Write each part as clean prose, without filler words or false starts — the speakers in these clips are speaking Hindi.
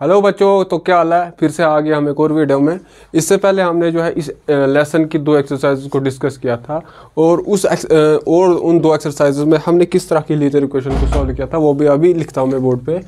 हेलो बच्चों, तो क्या हाल है। फिर से आ गया हम एक और वीडियो में। इससे पहले हमने जो है इस लेसन की दो एक्सरसाइज को डिस्कस किया था और उन दो एक्सरसाइजेज में हमने किस तरह की लीनियर इक्वेशन को सॉल्व किया था वो भी अभी लिखता हूँ मैं बोर्ड पे।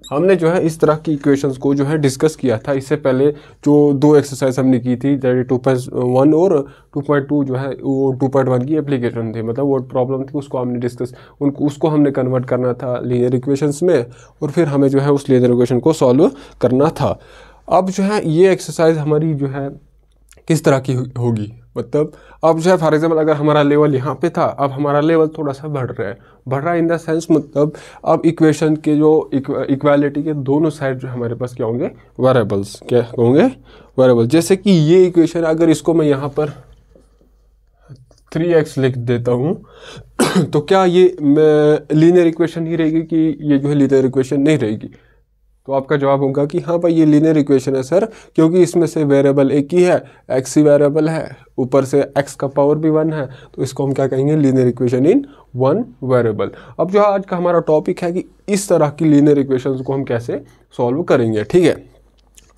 हमने जो है इस तरह की इक्वेशंस को जो है डिस्कस किया था इससे पहले। जो दो एक्सरसाइज हमने की थी 2.1 और 2.2 जो है वो 2.1 की एप्लीकेशन थी, मतलब वो प्रॉब्लम थी, उसको हमने डिस्कस उसको हमने कन्वर्ट करना था लीनियर इक्वेशंस में और फिर हमें जो है उस लीनियर इक्वेशन को सॉल्व करना था। अब जो है ये एक्सरसाइज हमारी जो है किस तरह की होगी, मतलब अब जो है फॉर एग्जाम्पल अगर हमारा लेवल यहाँ पे था, अब हमारा लेवल थोड़ा सा बढ़ रहा है इन द सेंस, मतलब अब इक्वेशन के जो इक्वालिटी के दोनों साइड जो हमारे पास क्या होंगे, वेरिएबल्स। क्या होंगे? वेरिएबल। जैसे कि ये इक्वेशन अगर इसको मैं यहाँ पर 3x लिख देता हूँ तो क्या ये लीनियर इक्वेशन ही रहेगी कि ये जो है लीनियर इक्वेशन नहीं रहेगी? तो आपका जवाब होगा कि हाँ भाई ये लीनियर इक्वेशन है सर, क्योंकि इसमें से वेरिएबल एक ही है, x ही वेरिएबल है, ऊपर से x का पावर भी 1 है, तो इसको हम क्या कहेंगे, linear equation in one variable. अब जो आज का हमारा टॉपिक है कि इस तरह की लीनियर इक्वेशंस को हम कैसे सॉल्व करेंगे, ठीक है।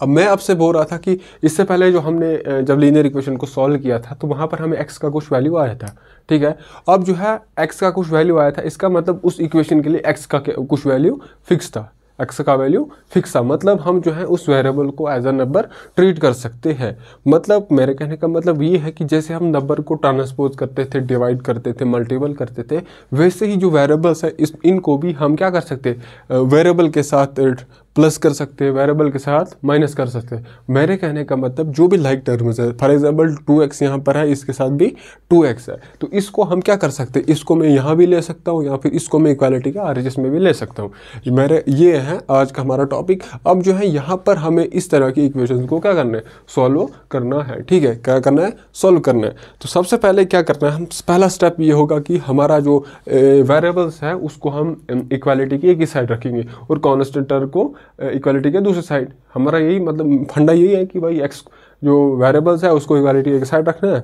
अब मैं आपसे बोल रहा था कि इससे पहले जो हमने जब लीनियर इक्वेशन को सॉल्व किया था तो वहाँ पर हमें x का कुछ वैल्यू आया था, ठीक है। अब जो है x का कुछ वैल्यू आया था, इसका मतलब उस इक्वेशन के लिए x का कुछ वैल्यू फिक्स था, x का वैल्यू फिक्स था, मतलब हम जो है उस वेरिएबल को एज अ नंबर ट्रीट कर सकते हैं। मतलब मेरे कहने का मतलब ये है कि जैसे हम नंबर को ट्रांसपोज करते थे, डिवाइड करते थे, मल्टीपल करते थे, वैसे ही जो वेरिएबल्स है इनको भी हम क्या कर सकते, वेरिएबल के साथ प्लस कर सकते हैं, वेरिएबल के साथ माइनस कर सकते हैं। मेरे कहने का मतलब जो भी लाइक टर्म्स है, फॉर एग्जांपल 2x यहाँ पर है, इसके साथ भी 2x है, तो इसको हम क्या कर सकते हैं, इसको मैं यहाँ भी ले सकता हूँ या फिर इसको मैं इक्वालिटी के RHS में भी ले सकता हूँ। मेरे ये है आज का हमारा टॉपिक। अब जो है यहाँ पर हमें इस तरह की इक्वेशंस को क्या करना है, सॉल्व करना है, ठीक है। क्या करना है, सॉल्व करना है। तो सबसे पहले क्या करना है, हम पहला स्टेप ये होगा कि हमारा जो वेरिएबल्स है उसको हम इक्वालिटी की एक ही साइड रखेंगे और कॉन्स्टेंट टर्म को इक्वालिटी के दूसरी साइड। हमारा यही मतलब फंडा यही है कि भाई x जो वेरिएबल्स है उसको इक्वालिटी एक साइड रखना है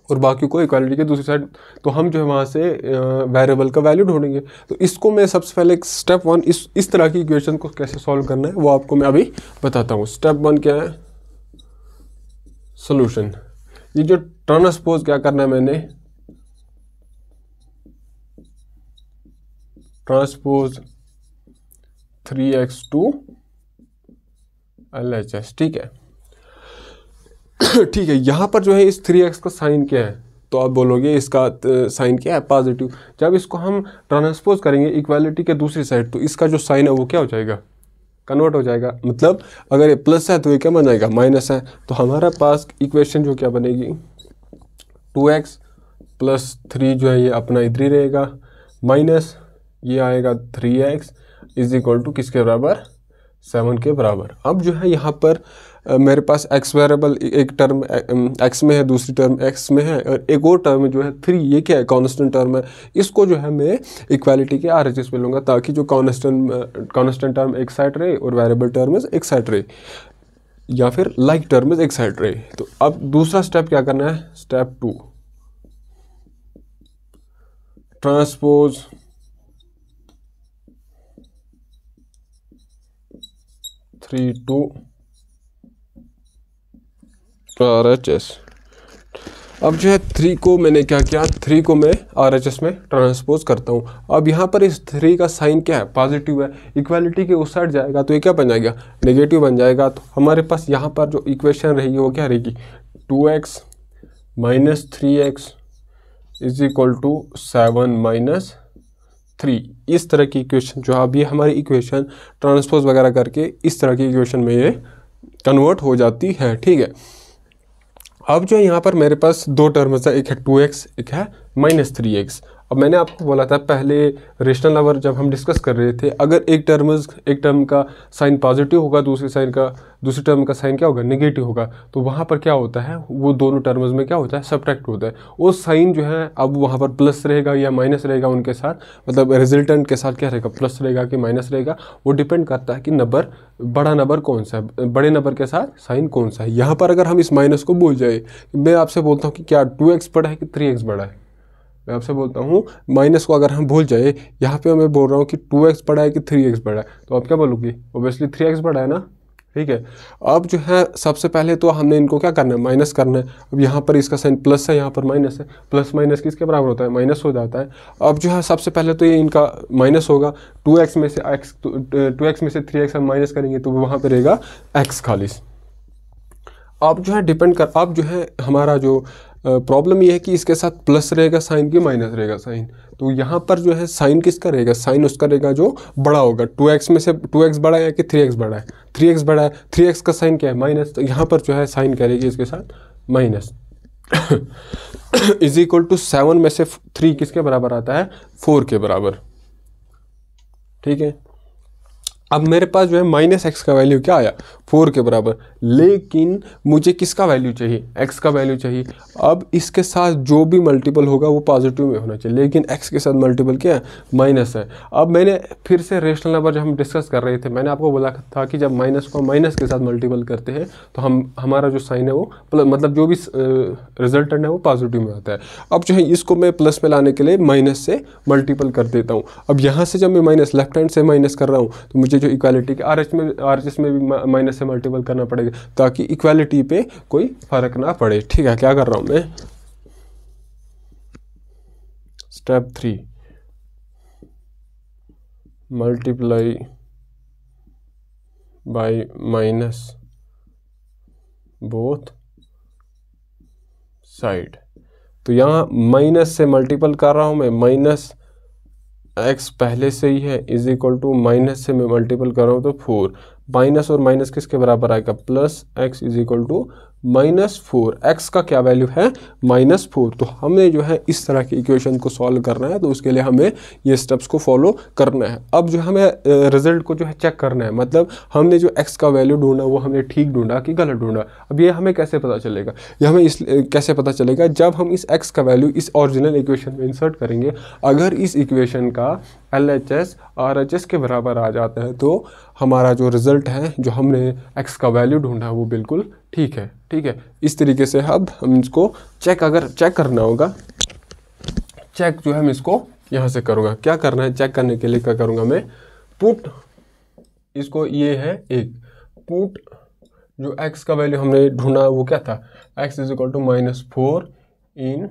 और बाकी को इक्वालिटी के दूसरी साइड। तो हम जो है वहाँ से वेरिएबल का वैल्यू ढूंढेंगे। तो इसको मैं सबसे पहले स्टेप 1 इस तरह की इक्वेशन को कैसे सॉल्व करना है वो आपको मैं अभी बताता हूँ। स्टेप 1 क्या है, सोल्यूशन। ये जो ट्रांसपोज क्या करना है, मैंने ट्रांसपोज 3x to LHS, ठीक है। ठीक है, यहाँ पर जो है इस 3x का साइन क्या है, तो आप बोलोगे इसका साइन क्या है, पॉजिटिव। जब इसको हम ट्रांसपोज करेंगे इक्वालिटी के दूसरी साइड तो इसका जो साइन है वो क्या हो जाएगा, कन्वर्ट हो जाएगा। मतलब अगर ये प्लस है तो ये क्या बन जाएगा, माइनस है। तो हमारा पास इक्वेशन जो क्या बनेगी, 2x + 3 जो है ये अपना इधर ही रहेगा, माइनस ये आएगा 3x = किसके बराबर, 7 के बराबर। अब जो है यहाँ पर मेरे पास x वेरिएबल एक टर्म x में है, दूसरी टर्म x में है और एक और टर्म जो है 3, ये क्या है, कांस्टेंट टर्म है। इसको जो है मैं इक्वालिटी के RHS में लूँगा ताकि जो कांस्टेंट टर्म एक साइड रहे और वेरिएबल टर्म एक साइड रहे या फिर लाइक टर्म एक साइड रहे। तो अब दूसरा स्टेप क्या करना है, स्टेप 2 ट्रांसपोज 3 to RHS। अब जो है 3 को मैंने क्या किया, 3 को मैं RHS में ट्रांसपोज करता हूँ। अब यहाँ पर इस 3 का साइन क्या है, पॉजिटिव है, इक्वालिटी के उस साइड जाएगा तो ये क्या बन जाएगा, नेगेटिव बन जाएगा। तो हमारे पास यहाँ पर जो इक्वेशन रहेगी वो क्या रहेगी, 2x - 3x = 7 - 3। इस तरह की इक्वेशन जो अब ये हमारी इक्वेशन ट्रांसपोज वगैरह करके इस तरह की इक्वेशन में ये कन्वर्ट हो जाती है, ठीक है। अब जो यहाँ पर मेरे पास दो टर्म्स है, एक है 2x, एक है -3x। अब मैंने आपको बोला था पहले रेशनल नंबर जब हम डिस्कस कर रहे थे, अगर एक टर्म का साइन पॉजिटिव होगा, दूसरी टर्म का साइन क्या होगा, नेगेटिव होगा, तो वहाँ पर क्या होता है, वो दोनों टर्म्स में क्या होता है, सब्ट्रैक्ट होता है। वो साइन जो है अब वहाँ पर प्लस रहेगा या माइनस रहेगा उनके साथ, मतलब रिजल्टेंट के साथ क्या रहेगा, प्लस रहेगा कि माइनस रहेगा, वो डिपेंड करता है कि बड़ा नंबर कौन सा है, बड़े नंबर के साथ साइन कौन सा है। यहाँ पर अगर हम इस माइनस को भूल जाए, मैं आपसे बोलता हूँ कि क्या 2x बड़ा है कि 3x बड़ा है, मैं आपसे बोलता हूँ माइनस को अगर हम भूल जाए, यहाँ पे मैं बोल रहा हूँ कि 2x बड़ा है कि 3x बड़ा है, तो आप क्या बोलोगे? ऑब्वियसली 3x बड़ा है ना, ठीक है। अब जो है सबसे पहले तो हमने इनको क्या करना है? माइनस करना है। अब यहाँ पर इसका साइन प्लस है, यहाँ पर माइनस है, प्लस माइनस किसके बराबर होता है? माइनस हो जाता है। अब जो है सबसे पहले तो ये इनका माइनस होगा, 2x में से 3x हम माइनस करेंगे तो वहाँ पर रहेगा x खाली। अब जो है अब जो है हमारा जो प्रॉब्लम ये है कि इसके साथ प्लस रहेगा साइन की माइनस रहेगा साइन, तो यहाँ पर जो है साइन किसका रहेगा? साइन उसका रहेगा जो बड़ा होगा। 2x में से 2x बड़ा है कि 3x बड़ा है? 3x बड़ा है, 3x का साइन क्या है? माइनस, तो यहाँ पर जो है साइन करेगी इसके साथ माइनस। इज इक्वल टू 7 में से 3 किसके बराबर आता है? 4 के बराबर, ठीक है। अब मेरे पास जो है माइनस एक्स का वैल्यू क्या आया? 4 के बराबर, लेकिन मुझे किसका वैल्यू चाहिए? x का वैल्यू चाहिए। अब इसके साथ जो भी मल्टीपल होगा वो पॉजिटिव में होना चाहिए, लेकिन x के साथ मल्टीपल क्या है? माइनस है। अब मैंने फिर से रेशनल नंबर जब हम डिस्कस कर रहे थे, मैंने आपको बोला था कि जब माइनस को माइनस के साथ मल्टीपल करते हैं तो हमारा जो साइन है वो मतलब जो भी रिजल्टेंट है वो पॉजिटिव में आता है। अब जो है इसको मैं प्लस में लाने के लिए माइनस से मल्टीपल कर देता हूँ। अब यहाँ से जब मैं माइनस लेफ्ट हैंड से माइनस कर रहा हूँ तो मुझे जो इक्वालिटी के RHS में भी माइनस से मल्टीपल करना पड़ेगा ताकि इक्वालिटी पे कोई फर्क ना पड़े, ठीक है। क्या कर रहा हूं मैं? Step 3, multiply by minus both side. तो यहाँ माइनस से मल्टीपल कर रहा हूं मैं, माइनस x पहले से ही है इज इक्वल टू माइनस से मैं मल्टीपल कर रहा हूँ तो 4, माइनस और माइनस किसके बराबर आएगा? Plus x is equal to -4। x का क्या वैल्यू है? -4। तो हमें जो है इस तरह की इक्वेशन को सॉल्व करना है, तो उसके लिए हमें ये स्टेप्स को फॉलो करना है। अब जो हमें रिजल्ट को जो है चेक करना है, मतलब हमने जो x का वैल्यू ढूंढा वो हमने ठीक ढूंढा कि गलत ढूंढा। अब ये हमें कैसे पता चलेगा? ये हमें कैसे पता चलेगा? जब हम इस x का वैल्यू इस ओरिजिनल इक्वेशन में इंसर्ट करेंगे, अगर इस इक्वेशन का LHS RHS के बराबर आ जाता है तो हमारा जो रिजल्ट है, जो हमने x का वैल्यू ढूंढा वो बिल्कुल ठीक है, ठीक है। इस तरीके से अब हम इसको अगर चेक करना होगा, चेक जो है हम इसको यहाँ से करूँगा। क्या करना है? चेक करने के लिए क्या करूँगा मैं? पुट, इसको ये है एक पुट, जो x का वैल्यू हमने ढूंढा वो क्या था? x is equal to -4 in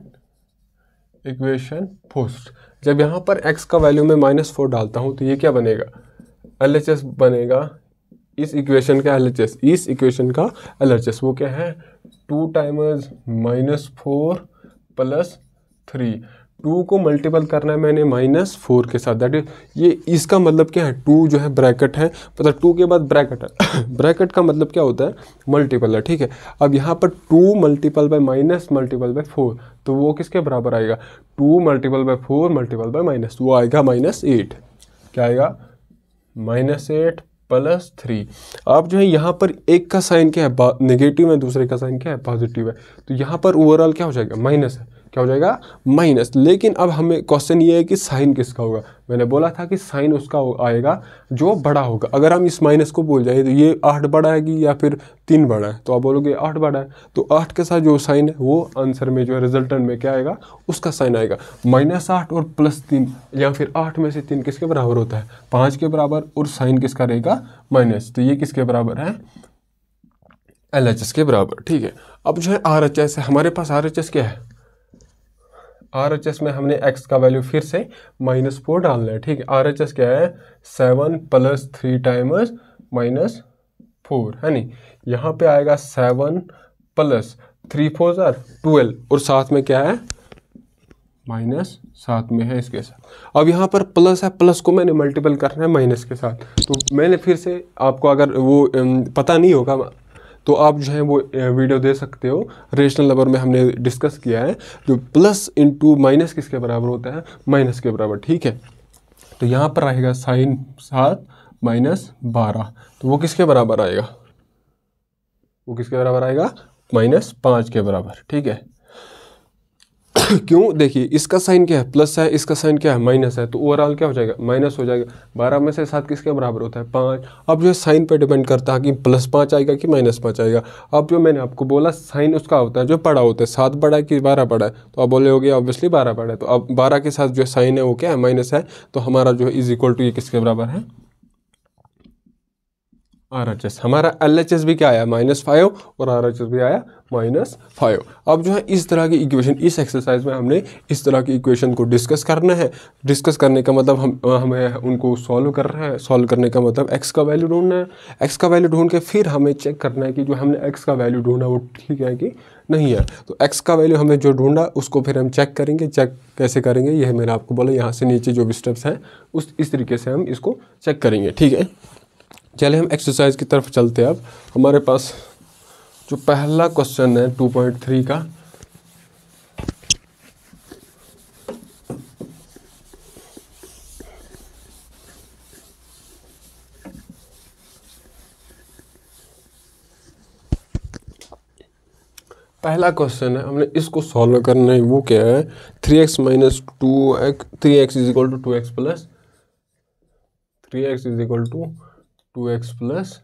equation first. जब यहाँ पर x का वैल्यू में -4 डालता हूँ तो ये क्या बनेगा? LHS बनेगा इस इक्वेशन का LHS, इस इक्वेशन का LHS वो क्या है? 2 टाइम्स -4 प्लस 3। 2 को मल्टीपल करना है मैंने -4 के साथ, दैट इज ये इसका मतलब क्या है? 2 जो है ब्रैकेट है, मतलब 2 के बाद ब्रैकेट है। ब्रैकेट का मतलब क्या होता है? मल्टीपल है, ठीक है। अब यहाँ पर 2 multiple bye minus multiple bye 4, तो वो किसके बराबर आएगा? 2 multiple bye 4 multiple bye minus, वो आएगा -8। क्या आएगा? -8 प्लस 3। अब जो है यहाँ पर एक का साइन क्या है? नेगेटिव है, दूसरे का साइन क्या है? पॉजिटिव है। तो यहाँ पर ओवरऑल क्या हो जाएगा? माइनस है। क्या हो जाएगा? माइनस। लेकिन अब हमें क्वेश्चन ये है कि साइन किसका होगा? मैंने बोला था कि साइन उसका आएगा जो बड़ा होगा। अगर हम इस माइनस को भूल जाए तो ये 8 बड़ा है कि या फिर 3 बड़ा है, तो आप बोलोगे 8 बड़ा है, तो 8 के साथ जो साइन है वो आंसर में जो है रिजल्टेंट में क्या आएगा? उसका साइन आएगा। -8 और +3 या फिर 8 में से 3 किसके बराबर होता है? 5 के बराबर, और साइन किसका रहेगा? माइनस। तो ये किसके बराबर है? LHS के बराबर, ठीक है। अब जो है RHS है, हमारे पास RHS क्या है? RHS में हमने x का वैल्यू फिर से -4 डालना है, ठीक है। RHS क्या है? 7 प्लस 3 टाइम्स -4 है नहीं, यहाँ पे आएगा 7 प्लस 3 4 12, और साथ में क्या है? माइनस साथ में है इसके साथ। अब यहाँ पर प्लस है, प्लस को मैंने मल्टीपल करना है माइनस के साथ, तो मैंने फिर से आपको अगर वो पता नहीं होगा तो आप जो है वो वीडियो दे सकते हो। रेशनल नंबर में हमने डिस्कस किया है, जो प्लस इंटू माइनस किसके बराबर होता है? माइनस के बराबर, ठीक है। तो यहाँ पर आएगा साइन 7 -12, तो वो किसके बराबर आएगा? वो किसके बराबर आएगा? -5 के बराबर, ठीक है। क्यों, देखिए इसका साइन क्या है, प्लस है, इसका साइन क्या है, माइनस है, तो ओवरऑल क्या हो जाएगा, माइनस हो जाएगा। 12 में से 7 किसके बराबर होता है, 5। अब जो है साइन पे डिपेंड करता है कि +5 आएगा कि -5 आएगा। अब जो मैंने आपको बोला साइन उसका होता है जो बड़ा होता है, 7 बड़ा है कि 12 बड़ा है, तो आप बोले होगे ऑब्वियसली 12 बड़ा है। तो अब 12 के साथ जो साइन है वो क्या है, माइनस है, तो हमारा जो है इज इक्वल टू ये किसके बराबर है, RHS। हमारा LHS भी क्या आया, -5, और RHS भी आया -5। अब जो है इस तरह की इक्वेशन, इस एक्सरसाइज में हमने इस तरह की इक्वेशन को डिस्कस करना है। डिस्कस करने का मतलब हमें उनको सॉल्व कर रहे हैं। सॉल्व करने का मतलब x का वैल्यू ढूंढना है। x का वैल्यू ढूंढ के फिर हमें चेक करना है कि जो हमने x का वैल्यू ढूंढा वो ठीक है कि नहीं है। तो x का वैल्यू हमें जो ढूंढा उसको फिर हम चेक करेंगे। चेक कैसे करेंगे, यह मैंने आपको बोला, यहाँ से नीचे जो भी स्टेप्स हैं इस तरीके से हम इसको चेक करेंगे, ठीक है। चले हम एक्सरसाइज की तरफ चलते हैं। अब हमारे पास जो पहला क्वेश्चन है 2.3 का, पहला क्वेश्चन है, हमने इसको सॉल्व करना है। वो क्या है, 3x minus 2x, 3x is equal to 2x plus 3x is equal to 2x plus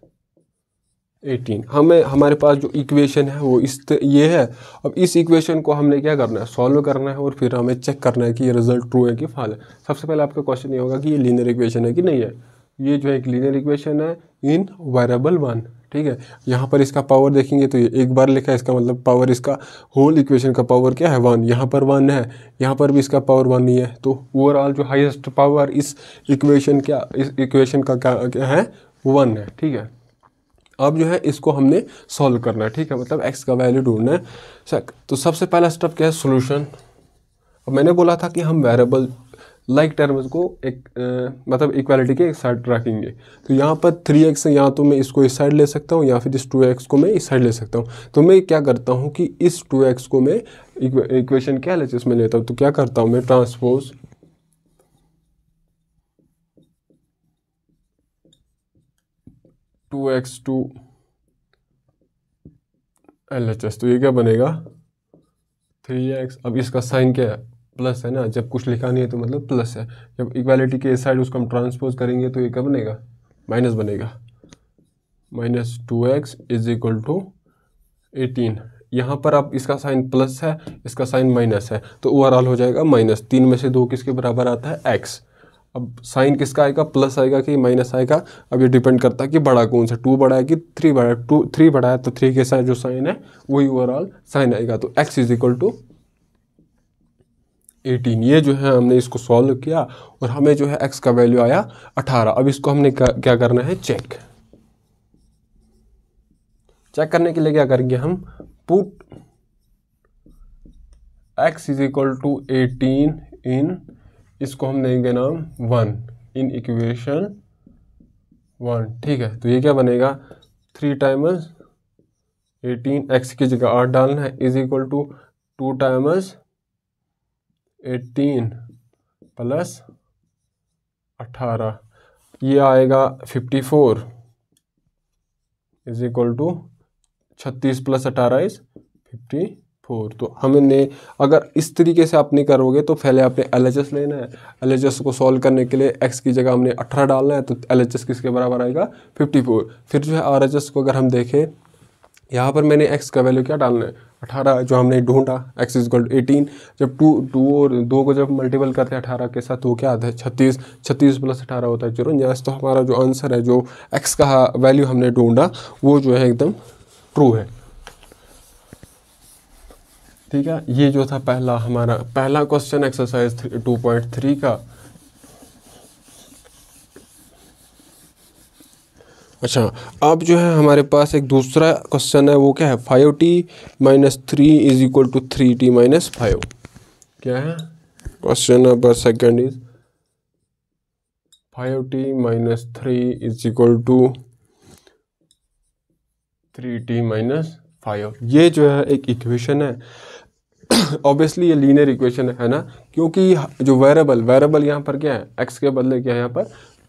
18। हमारे पास जो इक्वेशन है वो ये है। अब इस इक्वेशन को हमने क्या करना है, सॉल्व करना है, और फिर हमें चेक करना है कि ये रिजल्ट ट्रू है कि फॉल्स है। सबसे पहले आपका क्वेश्चन ये होगा कि ये लीनियर इक्वेशन है कि नहीं है। ये जो है एक लीनियर इक्वेशन है इन वेरिएबल 1, ठीक है। यहाँ पर इसका पावर देखेंगे तो ये एक बार लिखा है, इसका मतलब पावर, इसका होल इक्वेशन का पावर क्या है, 1। यहाँ पर 1 है, यहाँ पर भी इसका पावर 1 ही है। तो ओवरऑल जो हाईएस्ट पावर इस इक्वेशन का क्या है, 1 है, ठीक है। अब जो है इसको हमने सॉल्व करना है, ठीक है, मतलब x का वैल्यू ढूंढना है। तो सबसे पहला स्टेप क्या है, सॉल्यूशन। अब मैंने बोला था कि हम वेरिएबल लाइक टर्म्स को मतलब इक्वालिटी के एक साइड रखेंगे। तो यहाँ पर 3x है, यहाँ तो मैं इसको इस साइड ले सकता हूँ, या फिर इस 2x को मैं इस साइड ले सकता हूँ। तो मैं क्या करता हूँ कि इस 2x को मैं इक्वेशन क्या LHS में लेता हूँ। तो क्या करता हूँ मैं, ट्रांसपोज 2x टू LHS, तो ये क्या बनेगा 3x। अब इसका साइन क्या है, प्लस है ना, जब कुछ लिखा नहीं है तो मतलब प्लस है। जब इक्वालिटी के इस साइड उसको हम ट्रांसपोज करेंगे तो ये क्या बनेगा, माइनस बनेगा, -2x इज इक्वल टू 18। यहाँ पर अब इसका साइन प्लस है, इसका साइन माइनस है, तो ओवरऑल हो जाएगा माइनस। 3 में से 2 किसके बराबर आता है, x। अब साइन किसका आएगा, प्लस आएगा कि माइनस आएगा। अब ये डिपेंड करता है कि बड़ा कौन सा, 2 बड़ा है कि 3 बड़ा है। 3 बड़ा है तो 3 के साथ जो साइन है वही ओवरऑल साइन आएगा। तो x इज इक्वल टू 18। ये जो है हमने इसको सॉल्व किया और हमें जो है x का वैल्यू आया 18। अब इसको हमने क्या करना है, चेक करने के लिए क्या करेंगे हम, put x is equal to 18 in, इसको हम देंगे नाम 1, इन इक्वेशन 1, ठीक है। तो ये क्या बनेगा, 3 टाइम्स 18, x की जगह 8 डालना है, is equal to 2 times 18 plus 18, ये आएगा 54 is equal to 36 plus 18 is 54। तो हमने अगर इस तरीके से आप नहीं करोगे तो पहले आपने LHS लेना है। LHS को सॉल्व करने के लिए x की जगह हमने 18 डालना है, तो LHS किसके बराबर आएगा, 54। फिर जो है RHS को अगर हम देखें, यहाँ पर मैंने x का वैल्यू क्या डालना है, 18 जो हमने ढूंढा, x इज इक्वल टू 18। जब 2 और 2 को जब मल्टीपल करते हैं 18 के साथ तो क्या आता है, 36। 36 प्लस 18 होता है 54। तो हमारा जो आंसर है, जो x का वैल्यू हमने ढूंढा वो जो है एकदम ट्रू है, ठीक है। ये जो था हमारा पहला क्वेश्चन एक्सरसाइज 2.3 का। अच्छा, अब जो है हमारे पास एक दूसरा क्वेश्चन है, वो क्या है, 5t minus 3 is equal to 3t minus 5। क्या है question number second is 5t minus 3 is equal to 3t minus 5। ये जो है एक इक्वेशन है। ऑब्वियसली ये लीनियर इक्वेशन है ना, क्योंकि जो वेरिएबल यहाँ पर क्या है, x के बदले क्या है यहाँ पर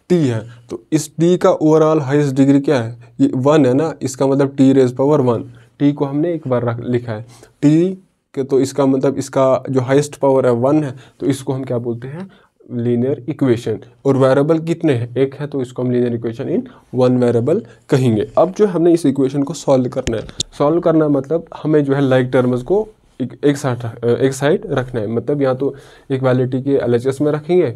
t है। तो इस t का ओवरऑल हाईएस्ट डिग्री क्या है, ये 1 है ना, इसका मतलब t रेज़ पावर 1। t को हमने एक बार लिखा है, t कि तो इसका मतलब इसका जो हाईएस्ट पावर है 1 है, तो इसको हम क्या बोलते हैं, लीनियर इक्वेशन। और वेरिएबल कितने हैं, एक है, तो इसको हम linear equation in one variable कहेंगे। अब जो हमने इस इक्वेशन को सॉल्व करना है, सॉल्व करना मतलब हमें जो है लाइक टर्म्स को एक साइड रखना है, मतलब या तो इक्वालिटी के LHS में रखेंगे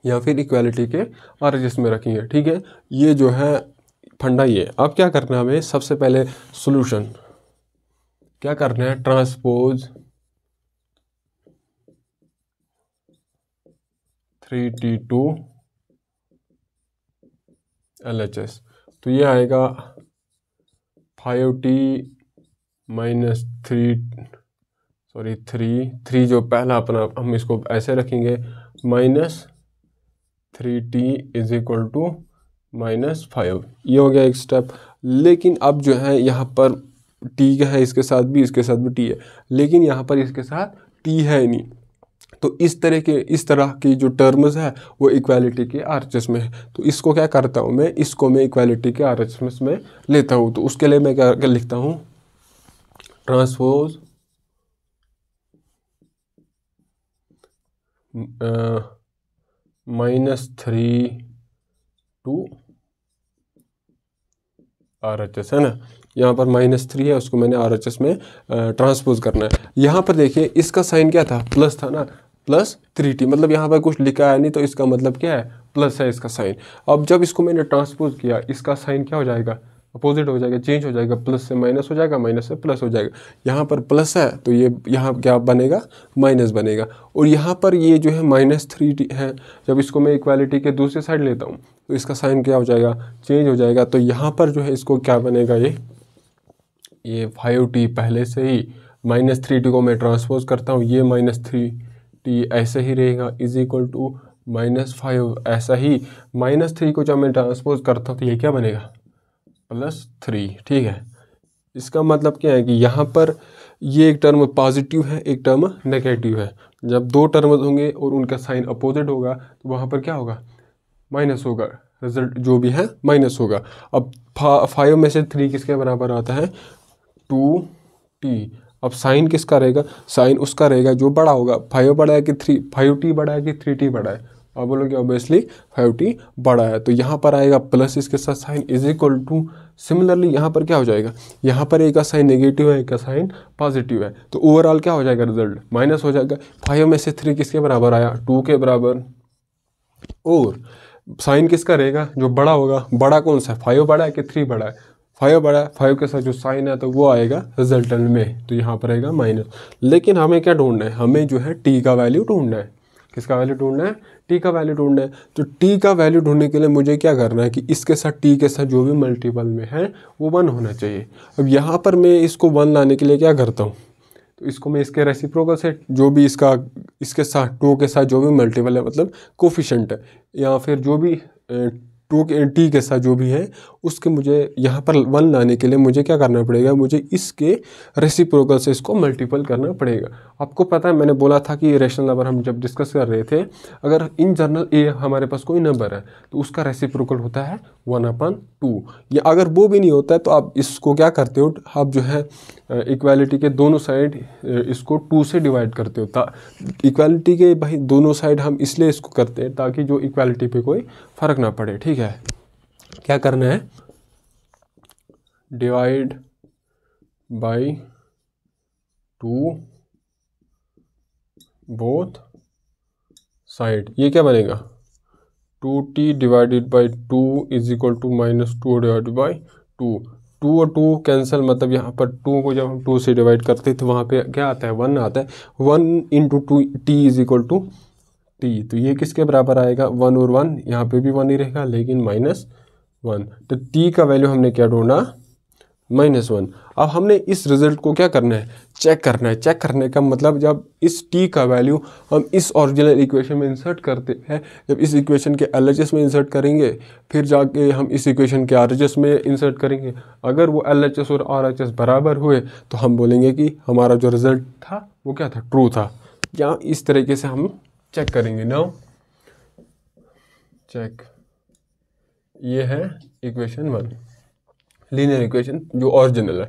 या फिर इक्वालिटी के RHS में रखेंगे, ठीक है। ये जो है फंडा ये। अब क्या करना है हमें, सबसे पहले सॉल्यूशन क्या करना है, ट्रांसपोज 3T2 LHS, तो ये आएगा 5T माइनस 3 जो पहला अपना हम इसको ऐसे रखेंगे, minus 3T is equal to -5। ये हो गया एक स्टेप। लेकिन अब जो है यहाँ पर T का है, इसके साथ भी T है, लेकिन यहाँ पर इसके साथ T है नहीं। तो इस तरह की जो टर्म्स है वो इक्वालिटी के RHS में है। तो इसको क्या करता हूँ मैं, इसको मैं इक्वालिटी के RHS में लेता हूँ। तो उसके लिए मैं क्या लिखता हूँ, ट्रांसपोज -3 RHS है ना, यहाँ पर -3 है, उसको मैंने RHS में ट्रांसपोज करना है। यहाँ पर देखिए इसका साइन क्या था, प्लस था ना, +3T, मतलब यहाँ पर कुछ लिखा है नहीं, तो इसका मतलब क्या है, प्लस है इसका साइन। अब जब इसको मैंने ट्रांसपोज किया, इसका साइन क्या हो जाएगा, अपोजिट हो जाएगा, चेंज हो जाएगा, प्लस से माइनस हो जाएगा, माइनस से प्लस हो जाएगा। यहाँ पर प्लस है तो ये यहाँ क्या बनेगा, माइनस बनेगा। और यहाँ पर ये जो है -3T है, जब इसको मैं इक्वालिटी के दूसरे साइड लेता हूँ तो इसका साइन क्या हो जाएगा, चेंज हो जाएगा। तो यहाँ पर जो है इसको क्या बनेगा, ये 5T पहले से ही, -3T को मैं ट्रांसपोज करता हूँ, ये -3T ऐसे ही रहेगा, इज इक्वल टू -5। ऐसा ही -3 को जब मैं ट्रांसपोज करता हूँ तो ये क्या बनेगा, +3, ठीक है। इसका मतलब क्या है कि यहाँ पर ये एक टर्म पॉजिटिव है, एक टर्म नेगेटिव है। जब दो टर्म्स होंगे और उनका साइन अपोजिट होगा तो वहाँ पर क्या होगा, माइनस होगा, रिजल्ट जो भी है माइनस होगा। अब 5 में से 3 किसके बराबर आता है, 2T। अब साइन किसका रहेगा, साइन उसका रहेगा जो बड़ा होगा। 5 बड़ा है कि 5T बड़ा है कि 3T बड़ा है, अब बोलोगे ऑब्वियसली 5T बड़ा है। तो यहाँ पर आएगा प्लस, इसके साथ sign is equal to, similarly यहाँ पर क्या हो जाएगा, यहाँ पर एक का साइन नेगेटिव है, एक का साइन पॉजिटिव है, तो ओवरऑल क्या हो जाएगा, रिजल्ट माइनस हो जाएगा। 5 में से 3 किसके बराबर आया, 2 के बराबर। और साइन किसका रहेगा, जो बड़ा होगा, बड़ा कौन सा है, 5 बड़ा है कि 3 बड़ा है, 5 बड़ा है, 5 के साथ जो साइन है तो वो आएगा रिजल्टेंट में, तो यहाँ पर आएगा माइनस। लेकिन हमें क्या ढूंढना है, हमें जो है T का वैल्यू ढूंढना है। किसका वैल्यू ढूंढना है, T का वैल्यू ढूंढना है। तो T का वैल्यू ढूंढने के लिए मुझे क्या करना है कि इसके साथ T के साथ जो भी मल्टीपल में है वो 1 होना चाहिए। अब यहाँ पर मैं इसको 1 लाने के लिए क्या करता हूँ, तो इसको मैं इसके रेसिप्रोकल से जो भी इसके साथ 2 के साथ जो भी मल्टीपल है, मतलब कोफिशेंट है, या फिर जो भी 2 के T के साथ जो भी है उसके, मुझे यहाँ पर 1 लाने के लिए मुझे क्या करना पड़ेगा, मुझे इसके रेसिप्रोकल से इसको मल्टीपल करना पड़ेगा। आपको पता है मैंने बोला था कि रेशनल नंबर हम जब डिस्कस कर रहे थे, अगर इन जनरल ए हमारे पास कोई नंबर है तो उसका रेसिप्रोकल होता है 1/2, या अगर वो भी नहीं होता है तो आप इसको क्या करते हो, आप जो है इक्वालिटी के दोनों साइड इसको 2 से डिवाइड करते हो। इक्वालिटी के भाई दोनों साइड हम इसलिए इसको करते हैं ताकि जो इक्वालिटी पे कोई फ़र्क ना पड़े, ठीक है। क्या करना है, डिवाइड बाय 2 बोथ साइड, ये क्या बनेगा, 2T divided by 2 is equal to -2 divided by 2। 2 और 2 कैंसिल, मतलब यहाँ पर 2 को जब हम 2 से डिवाइड करते हैं तो वहाँ पे क्या आता है, 1 आता है। 1 × 2 T is equal to T, तो ये किसके बराबर आएगा, 1 और 1, यहाँ पे भी 1 ही रहेगा लेकिन -1। तो T का वैल्यू हमने क्या ढूंढा, -1। अब हमने इस रिजल्ट को क्या करना है, चेक करना है। चेक करने का मतलब जब इस T का वैल्यू हम इस ओरिजिनल इक्वेशन में इंसर्ट करते हैं, जब इस इक्वेशन के LHS में इंसर्ट करेंगे, फिर जाके हम इस इक्वेशन के RHS में इंसर्ट करेंगे, अगर वो LHS और RHS बराबर हुए तो हम बोलेंगे कि हमारा जो रिजल्ट था वो क्या था, ट्रू था। या इस तरीके से हम चेक करेंगे। नाउ चेक, ये है इक्वेशन 1, लीनियर इक्वेशन जो ओरिजिनल है।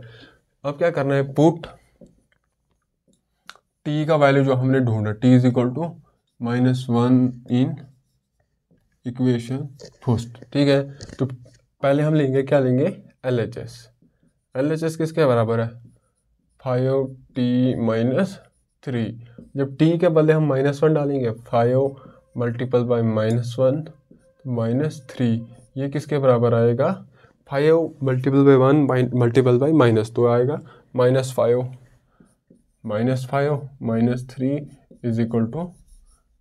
अब क्या करना है, पुट टी का वैल्यू जो हमने ढूंढा, T is equal to -1 in equation first, ठीक है। तो पहले हम लेंगे, क्या लेंगे, LHS। LHS किसके बराबर है, 5t-3। जब t के बदले हम -1 डालेंगे, 5 मल्टीपल बाई -1 -3, ये किसके बराबर आएगा, 5 multiple by 1 multiple by minus, तो आएगा -5 -3 इज इक्वल टू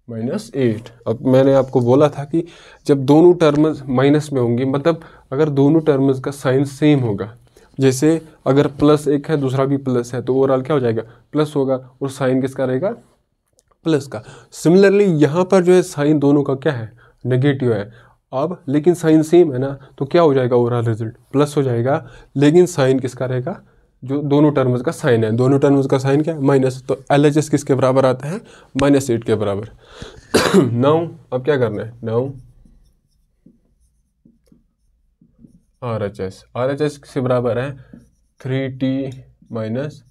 -8। अब मैंने आपको बोला था कि जब दोनों टर्म्स माइनस में होंगी, मतलब अगर दोनों टर्म्स का साइन सेम होगा, जैसे अगर +1 है दूसरा भी प्लस है, तो ओवरऑल क्या हो जाएगा, प्लस होगा, और साइन किसका रहेगा, प्लस का। सिमिलरली यहाँ पर जो है साइन दोनों का क्या है, नेगेटिव है। अब लेकिन साइन सेम है ना, तो क्या हो जाएगा, ओवरऑल रिजल्ट प्लस हो जाएगा, लेकिन साइन किसका रहेगा, जो दोनों टर्म्स का साइन है, दोनों टर्म्स का साइन क्या है, माइनस। तो LHS किसके बराबर आता है, -8 के बराबर। नाउ अब क्या करना है, नाउ RHS किसके बराबर है, 3t - 5।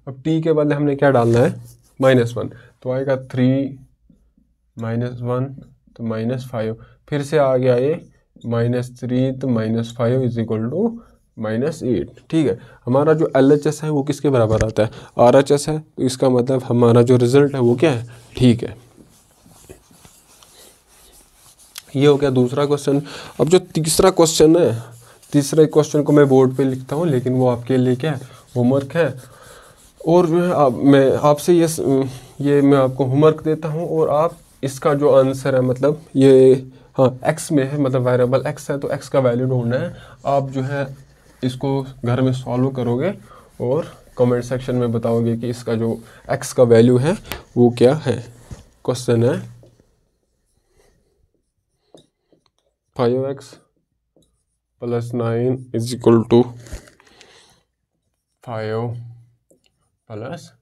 अब t के बदले हमने क्या डालना है, -1, तो आएगा 3 -1 तो -5, फिर से आ गया ये -3 तो -5 इज इक्वल टू -8, ठीक है। हमारा जो LHS है वो किसके बराबर आता है, RHS है, तो इसका मतलब हमारा जो रिजल्ट है वो क्या है, ठीक है। ये हो गया दूसरा क्वेश्चन। अब जो तीसरा क्वेश्चन है, तीसरे क्वेश्चन को मैं बोर्ड पे लिखता हूँ, लेकिन वो आपके लिए क्या है, होमवर्क है। और जो है मैं आपसे ये मैं आपको होमवर्क देता हूँ, और आप इसका जो आंसर है, मतलब ये हाँ x में है, मतलब वेरिएबल x है, तो x का वैल्यू ढूंढना है। आप जो है इसको घर में सॉल्व करोगे और कमेंट सेक्शन में बताओगे कि इसका जो x का वैल्यू है वो क्या है। क्वेश्चन है 5x + 9 is equal to 5 +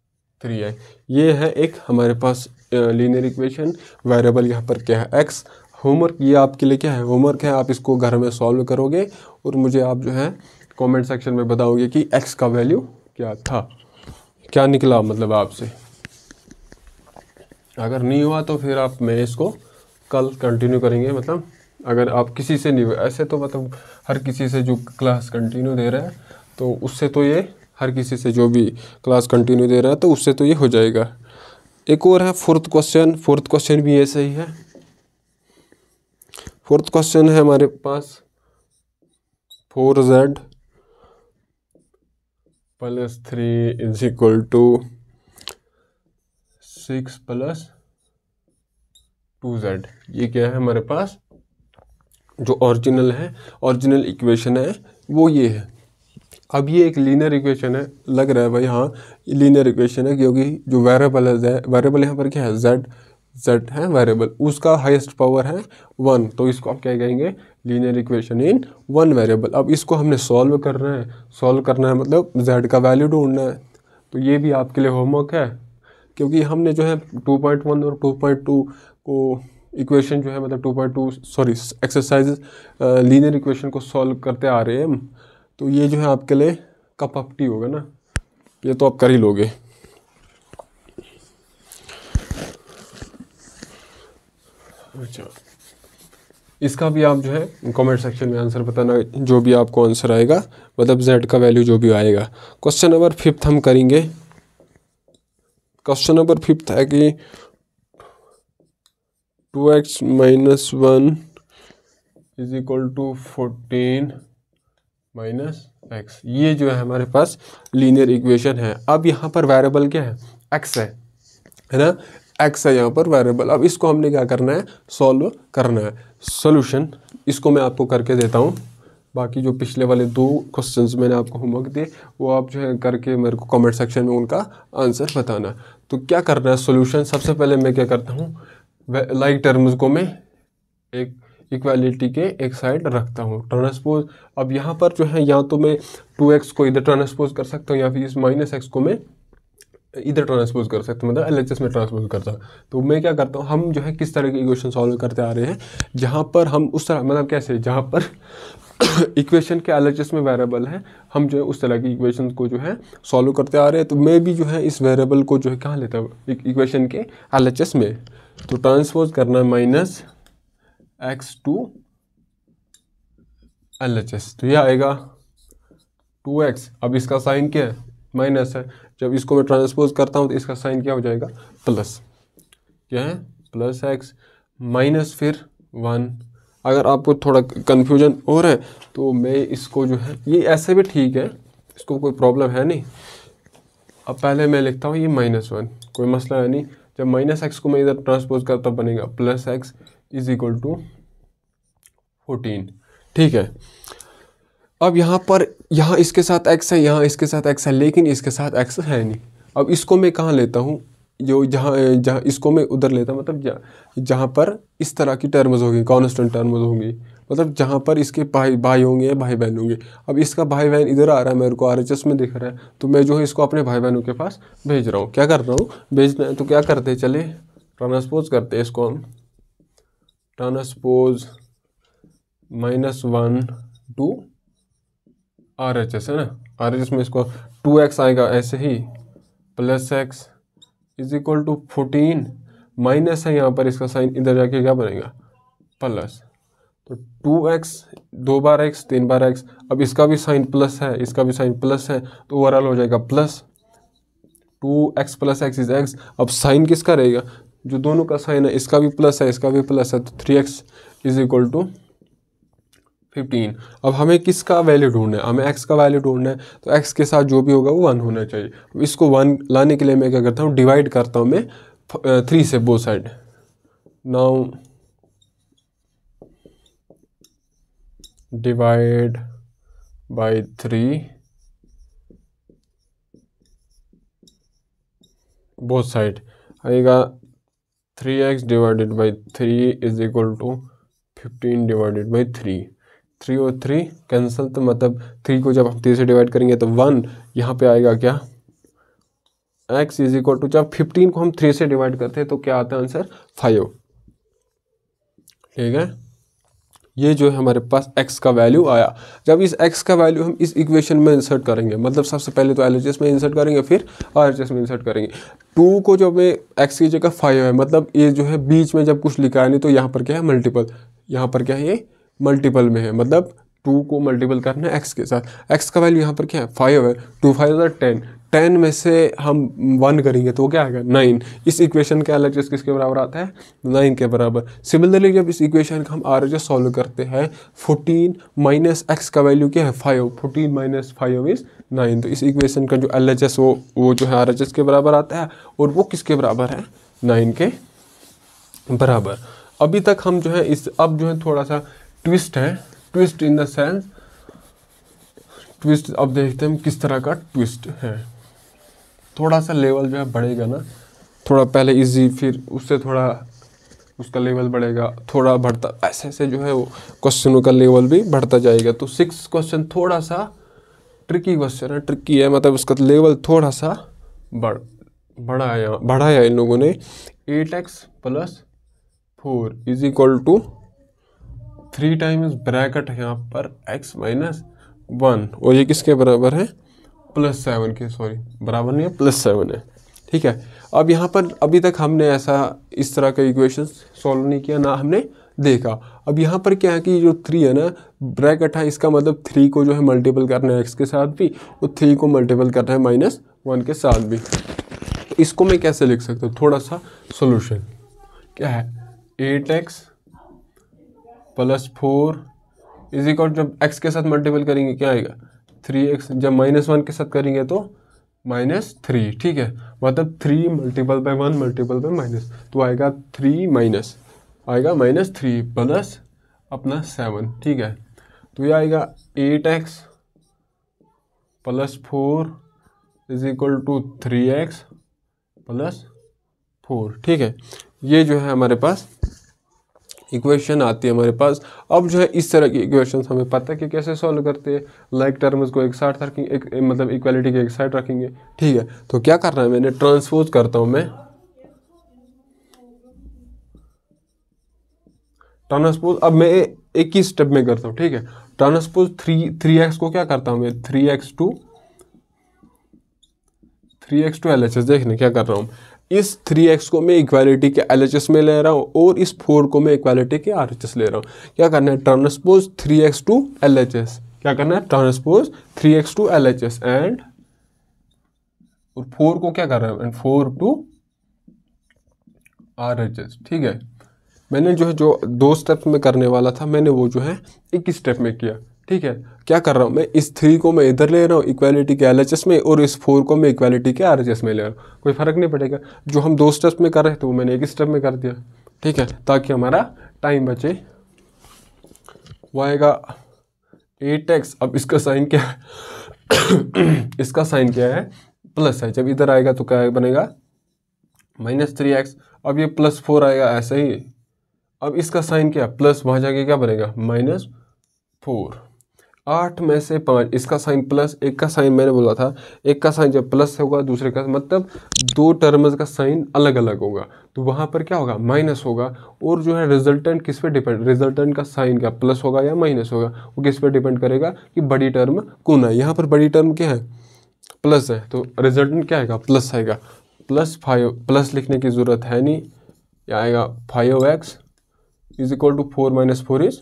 3x। ये है एक हमारे पास लीनियर इक्वेशन। वेरिएबल यहाँ पर क्या है, x। होमवर्क ये आपके लिए क्या है, होमवर्क है, आप इसको घर में सॉल्व करोगे और मुझे आप जो है कमेंट सेक्शन में बताओगे कि x का वैल्यू क्या था, क्या निकला मतलब आपसे। अगर नहीं हुआ तो फिर आप मैं इसको कल कंटिन्यू करेंगे। मतलब अगर आप किसी से नहीं हुआ, ऐसे तो मतलब हर किसी से जो क्लास कंटिन्यू दे रहा है, तो उससे तो ये हर किसी से जो भी क्लास कंटिन्यू दे रहा है, तो उससे तो ये हो जाएगा। एक और है फोर्थ क्वेश्चन भी ऐसा ही है। फोर्थ क्वेश्चन है हमारे पास 4z + 3 is equal to 6 + 2z। ये क्या है हमारे पास, जो ओरिजिनल इक्वेशन है वो ये है। अब ये एक लीनियर इक्वेशन है, लग रहा है भाई हाँ लीनियर इक्वेशन है, क्योंकि जो वेरिएबल है, वेरिएबल यहाँ पर क्या है, z है वेरिएबल, उसका हाईएस्ट पावर है 1, तो इसको आप क्या कहेंगे, लीनियर इक्वेशन इन 1 वेरिएबल। अब इसको हमने सॉल्व करना है, मतलब z का वैल्यू ढूंढना है। तो ये भी आपके लिए होमवर्क है, क्योंकि हमने जो है 2.1 और 2.2 को इक्वेशन जो है, मतलब 2.2 सॉरी एक्सरसाइज लीनियर इक्वेशन को सॉल्व करते आ रहे हैं हम। तो ये जो है आपके लिए कप ऑफ टी होगा ना, ये तो आप कर ही लोगे। अच्छा, इसका भी आप जो है कमेंट सेक्शन में आंसर बताना, जो भी आपको आंसर आएगा, मतलब z का वैल्यू जो भी आएगा। क्वेश्चन नंबर 5 हम करेंगे। क्वेश्चन नंबर 5 है कि 2x - 1 is equal to 14 - x। ये जो है हमारे पास लीनियर इक्वेशन है। अब यहाँ पर वेरिएबल क्या है, x है ना, x है यहाँ पर वेरिएबल। अब इसको हमने क्या करना है, सॉल्व करना है। सॉल्यूशन इसको मैं आपको करके देता हूँ, बाकी जो पिछले वाले 2 क्वेश्चंस मैंने आपको होमवर्क दिए वो आप जो है करके मेरे को कमेंट सेक्शन में उनका आंसर बताना। तो क्या करना है सॉल्यूशन, सबसे पहले मैं क्या करता हूँ, लाइक टर्म्स को मैं एक इक्वालिटी के एक साइड रखता हूँ, ट्रांसपोज। अब यहाँ पर जो है, या तो मैं 2x को इधर ट्रांसपोज कर सकता हूँ, या फिर इस -x को मैं इधर ट्रांसपोज कर सकता हूँ, मतलब LHS में ट्रांसपोज करता हूँ। तो मैं क्या करता हूँ, हम जो है किस तरह की इक्वेशन सॉल्व करते आ रहे हैं, जहाँ पर हम उस तरह, मतलब कैसे, जहाँ पर इक्वेशन के एलएचएस में वेरिएबल है, हम जो है उस तरह की इक्वेशन को जो है सॉल्व करते आ रहे हैं। तो मैं भी जो है इस वेरिएबल को जो है कहाँ लेता हूँ, इक्वेशन के एलएचएस में। तो ट्रांसपोज करना है माइनस एक्स टू एलएचएस, तो यह आएगा 2x। अब इसका साइन क्या है, माइनस है। जब इसको मैं ट्रांसपोज करता हूँ तो इसका साइन क्या हो जाएगा, प्लस। क्या है, प्लस x माइनस फिर 1। अगर आपको थोड़ा कन्फ्यूजन हो रहा है तो मैं इसको जो है, ये ऐसे भी ठीक है, इसको कोई प्रॉब्लम है नहीं। अब पहले मैं लिखता हूँ ये -1, कोई मसला है नहीं। जब माइनस एक्स को मैं इधर ट्रांसपोज करता बनेगा plus x is equal to 14। ठीक है। अब यहाँ इसके साथ x है, यहाँ इसके साथ x है, लेकिन इसके साथ x है नहीं। अब इसको मैं कहाँ लेता हूँ, जो जहाँ इसको मैं उधर लेता हूँ, मतलब जहाँ पर इस तरह की टर्म्स होगी, कांस्टेंट टर्म्स होंगी, मतलब जहाँ पर इसके भाई होंगे या भाई बहन होंगे। अब इसका भाई बहन इधर आ रहा है, मेरे को आरएचएस में दिख रहा है, तो मैं जो है इसको अपने भाई बहनों के पास भेज रहा हूँ। क्या कर रहा हूँ, भेजना है। तो क्या करते, चले ट्रांसपोज करते हैं इसको हम। ट्रांसपोज -1 टू RHS है ना, RHS में इसको 2x आएगा ऐसे ही, plus x is equal to 14, minus है यहाँ पर, इसका साइन इधर जाके क्या बनेगा, प्लस। तो 2x 2 बार x 3 बार x। अब इसका भी साइन प्लस है, इसका भी साइन प्लस है, तो ओवरऑल हो जाएगा plus 2x plus x is x। अब साइन किसका रहेगा, जो दोनों का साइन है, इसका भी प्लस है, इसका भी प्लस है, तो 3x इज इक्वल टू 15। अब हमें किसका वैल्यू ढूंढना है, हमें x का वैल्यू ढूंढना है। तो x के साथ जो भी होगा वो 1 होना चाहिए। अब इसको 1 लाने के लिए मैं क्या करता हूँ, डिवाइड करता हूँ मैं 3 से both side. Now divide by 3 both side, आएगा 3x divided by 3 is equal to 15 divided by 3। 3 और 3 कैंसिल, तो मतलब 3 को जब हम 3 से डिवाइड करेंगे तो 1, यहाँ पे आएगा क्या, x इज इक्वल टू, जब 15 को हम 3 से डिवाइड करते हैं तो क्या आता है आंसर, 5। ठीक है, ये जो है हमारे पास x का वैल्यू आया। जब इस x का वैल्यू हम इस इक्वेशन में इंसर्ट करेंगे, मतलब सबसे पहले तो LHS में इंसर्ट करेंगे, फिर RHS में इंसर्ट करेंगे। 2 को जब मैं x की जगह 5 है, मतलब ये जो है बीच में जब कुछ लिखा है नहीं, तो यहाँ पर क्या है, मल्टीपल, यहाँ पर क्या है, ये मल्टीपल में है, मतलब 2 को मल्टीपल करना है x के साथ। x का वैल्यू यहाँ पर क्या है, 5 है, 2 5 10, 10 में से हम 1 करेंगे तो क्या आएगा, 9। इस इक्वेशन का LHS किसके बराबर आता है, 9 के बराबर। सिमिलरली जब इस इक्वेशन का हम RHS सॉल्व करते हैं, 14 माइनस x का वैल्यू क्या है, 5, 14 माइनस 5 इज 9। तो इस इक्वेशन का जो LHS वो जो है RHS के बराबर आता है, और वो किसके बराबर है, 9 के बराबर। अभी तक हम जो है अब जो है थोड़ा सा ट्विस्ट है, twist in the sense, twist अब देखते हैं हम किस तरह का ट्विस्ट है। थोड़ा सा लेवल जो है बढ़ेगा ना, थोड़ा पहले इजी, फिर उससे थोड़ा उसका लेवल बढ़ेगा, थोड़ा बढ़ता, ऐसे ऐसे जो है वो क्वेश्चनों का लेवल भी बढ़ता जाएगा। तो 6 क्वेश्चन थोड़ा सा ट्रिकी क्वेश्चन है, ट्रिकी है, मतलब उसका लेवल थोड़ा सा बढ़ाया इन लोगों ने। 8x plus 4 is equal to 3 times bracket है यहाँ पर x माइनस 1, और ये किसके बराबर है, +7 के, सॉरी बराबर नहीं है, +7 है। ठीक है, अब यहाँ पर अभी तक हमने ऐसा इस तरह का इक्वेशन सॉल्व नहीं किया, ना हमने देखा। अब यहाँ पर क्या है कि जो 3 है ना, ब्रैकेट है, इसका मतलब 3 को जो है मल्टीपल करना है x के साथ भी, और 3 को मल्टीपल करना है -1 के साथ भी। तो इसको मैं कैसे लिख सकता हूँ, थोड़ा सा सोल्यूशन क्या है, 8x प्लस 4 इज इक्वल, जब x के साथ मल्टीपल करेंगे क्या आएगा, 3x, जब -1 के साथ करेंगे तो -3। ठीक है, मतलब 3 multiple bye 1 multiple bye minus, तो आएगा 3 माइनस, आएगा -3 प्लस अपना 7। ठीक है, तो ये आएगा 8x plus 4 is equal to 3x plus 4। ठीक है, ये जो है हमारे पास इक्वेशन आती है हमारे पास। अब जो है इस तरह की इक्वेशंस हमें पता है कि कैसे सॉल्व करते हैं। लाइक टर्म्स को एक साथ रखेंगे, मतलब इक्वालिटी के एक साइड रखेंगे। ठीक है, तो क्या करना है, मैंने ट्रांसपोज करता हूँ मैं, ट्रांसपोज। अब मैं एक ही स्टेप में करता हूँ, ठीक है। ट्रांसपोज 3x को क्या करता हूँ मैं, 3x टू LHS। देखने क्या कर रहा हूँ, इस 3x को मैं इक्वालिटी के LHS में ले रहा हूँ और इस 4 को मैं इक्वालिटी के RHS ले रहा हूँ। क्या करना है, ट्रांसपोज 3x टू LHS। क्या करना है, transpose 3x to LHS and और 4 को क्या कर रहा है, एंड 4 टू RHS, ठीक है। मैंने जो है जो 2 स्टेप में करने वाला था, मैंने वो जो है एक ही स्टेप में किया, ठीक है। क्या कर रहा हूँ मैं, इस 3 को मैं इधर ले रहा हूँ इक्वालिटी के LHS में और इस 4 को मैं इक्वालिटी के RHS में ले रहा हूँ। कोई फ़र्क नहीं पड़ेगा, जो हम 2 स्टेप में कर रहे थे वो मैंने एक ही स्टेप में कर दिया, ठीक है, ताकि हमारा टाइम बचे। वो आएगा 8x। अब इसका साइन क्या है इसका साइन क्या है, प्लस है। जब इधर आएगा तो क्या बनेगा, -3x। अब ये +4 आएगा ऐसे ही। अब इसका साइन क्या, प्लस, वहाँ जाके क्या बनेगा, -4। 8 में से 5, इसका साइन प्लस, एक का साइन मैंने बोला था, एक का साइन जब प्लस होगा दूसरे का मतलब 2 टर्म्स का साइन अलग अलग होगा, तो वहाँ पर क्या होगा, माइनस होगा। और जो है रिजल्टेंट किस पे डिपेंड, रिजल्टेंट का साइन क्या प्लस होगा या माइनस होगा, वो किस पे डिपेंड करेगा कि बड़ी टर्म कौन है। यहाँ पर बड़ी टर्म क्या है, प्लस है, तो रिजल्टेंट क्या आएगा, प्लस आएगा। +5, प्लस लिखने की ज़रूरत है नहीं, यह आएगा 5x is equal to 4 - 4 is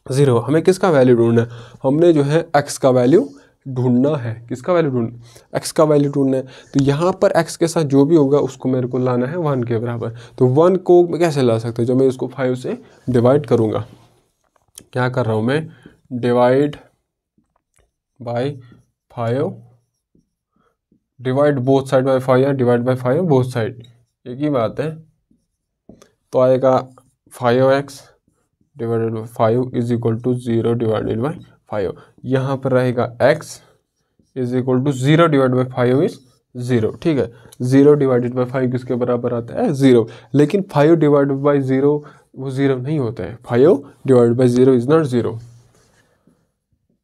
0। हमें किसका वैल्यू ढूंढना है, हमने जो है x का वैल्यू ढूंढना है। किसका वैल्यू ढूंढना, x का वैल्यू ढूंढना है। तो यहाँ पर x के साथ जो भी होगा उसको मेरे को लाना है 1 के बराबर। तो 1 को कैसे ला सकते हैं, जब मैं इसको 5 से डिवाइड करूँगा। क्या कर रहा हूँ मैं, divide by 5, divide both side by 5 या डिवाइड बाई 5 बोथ साइड, एक ही बात है। तो आएगा 5x divided by 5 is equal to 0 divided by 5। यहाँ पर रहेगा x is equal to 0 divide by 5 is 0, ठीक है। 0 डिवाइडेड बाई 5 किसके बराबर आता है, 0। लेकिन 5 डिवाइडेड बाई 0 वो 0 नहीं होता है। 5 divided by 0 is not 0।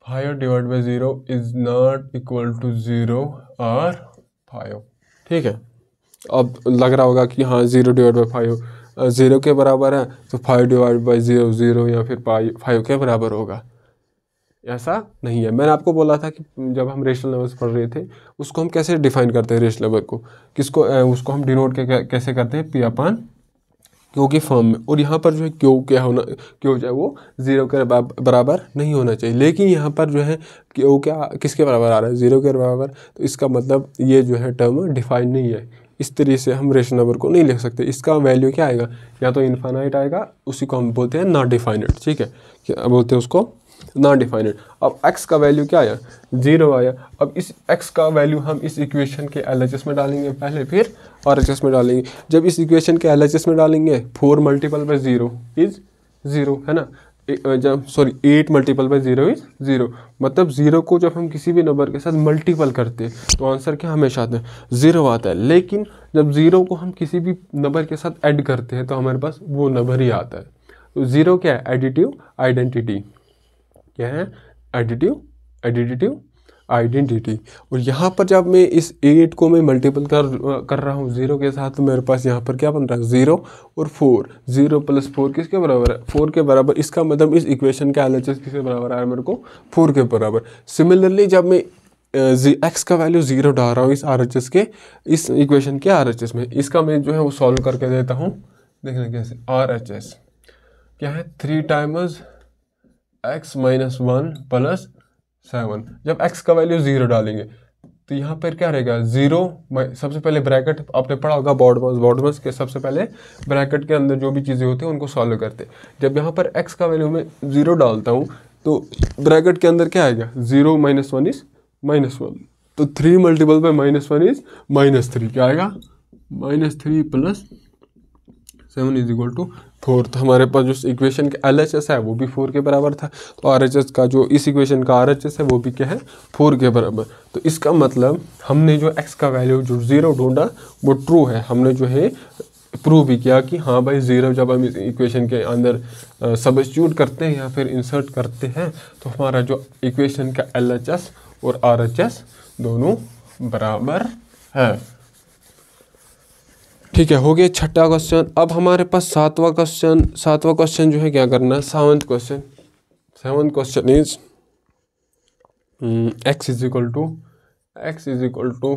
5 divide by 0 is not equal to 0 और 5, ठीक है। अब लग रहा होगा कि हाँ 0 डिवाइड बाई 5 0 के बराबर है, तो 5 डिवाइड बाई 0 0 या फिर 5 के बराबर होगा। ऐसा नहीं है। मैंने आपको बोला था कि जब हम रेशनल नंबर्स पढ़ रहे थे, उसको हम कैसे डिफाइन करते हैं रेशनल नंबर को, उसको हम डिनोट कैसे करते हैं, P/, क्यू की फॉर्म में। और यहाँ पर जो है क्यू क्या होना, क्यू जो है वो 0 के बराबर नहीं होना चाहिए। लेकिन यहाँ पर जो है क्यू क्या किसके बराबर आ रहा है, 0 के बराबर। तो इसका मतलब ये जो है टर्म डिफाइन नहीं है। इस तरीके से हम रेशनल नंबर को नहीं लिख सकते। इसका वैल्यू क्या आएगा, या तो इन्फाइनाइट आएगा, उसी को हम बोलते हैं नॉट डिफाइनेड, ठीक है, क्या बोलते हैं उसको, नॉट डिफाइनेड। अब x का वैल्यू क्या आया, 0 आया। अब इस x का वैल्यू हम इस इक्वेशन के LHS में डालेंगे पहले, फिर RHS में डालेंगे। जब इस इक्वेशन के LHS में डालेंगे 4 × 0 इज 0, है ना। 8 × 0 इज 0। मतलब 0 को जब हम किसी भी नंबर के साथ मल्टीपल करते हैं तो आंसर क्या हमेशा आता है, 0 आता है। लेकिन जब 0 को हम किसी भी नंबर के साथ ऐड करते हैं तो हमारे पास वो नंबर ही आता है। तो 0 क्या है, एडिटिव आइडेंटिटी। क्या है, एडिटिव आइडेंटिटी। और यहाँ पर जब मैं इस 8 को मैं मल्टीपल कर रहा हूँ 0 के साथ, तो मेरे पास यहाँ पर क्या बन रहा है, 0 और 4। 0 + 4 किसके बराबर है, 4 के बराबर। इसका मतलब इस इक्वेशन का LHS किसके बराबर आया मेरे को, 4 के बराबर। सिमिलरली जब मैं x का वैल्यू 0 डाल रहा हूँ इस RHS के, इस इक्वेशन के RHS में, इसका मैं जो है वो सॉल्व करके देता हूँ। देखना कैसे, RHS क्या है, 3 टाइम्स x - 1 + 7। जब x का वैल्यू 0 डालेंगे तो यहाँ पर क्या रहेगा, 0। सबसे पहले ब्रैकेट आपने पढ़ा होगा बॉडमस के, सबसे पहले ब्रैकेट के अंदर जो भी चीज़ें होती हैं उनको सॉल्व करते। जब यहाँ पर x का वैल्यू मैं 0 डालता हूँ तो ब्रैकेट के अंदर क्या आएगा, 0 - 1 इज -1। तो 3 × -1 इज -3। क्या आएगा, -3 + 7 इज इक्वल टू 4। तो हमारे पास जो इक्वेशन का LHS है वो भी 4 के बराबर था। तो RHS का जो इस इक्वेशन का RHS है वो भी क्या है, 4 के बराबर। तो इसका मतलब हमने जो x का वैल्यू जो 0 ढूंढा वो ट्रू है। हमने जो है प्रूव भी किया कि हाँ भाई 0 जब हम इस इक्वेशन के अंदर सब्स्टिट्यूट करते हैं या फिर इंसर्ट करते हैं तो हमारा जो इक्वेशन का LHS और RHS दोनों बराबर है। ठीक है, हो गया छठा क्वेश्चन। अब हमारे पास सातवां क्वेश्चन जो है क्या करना है, seventh question is x is equal to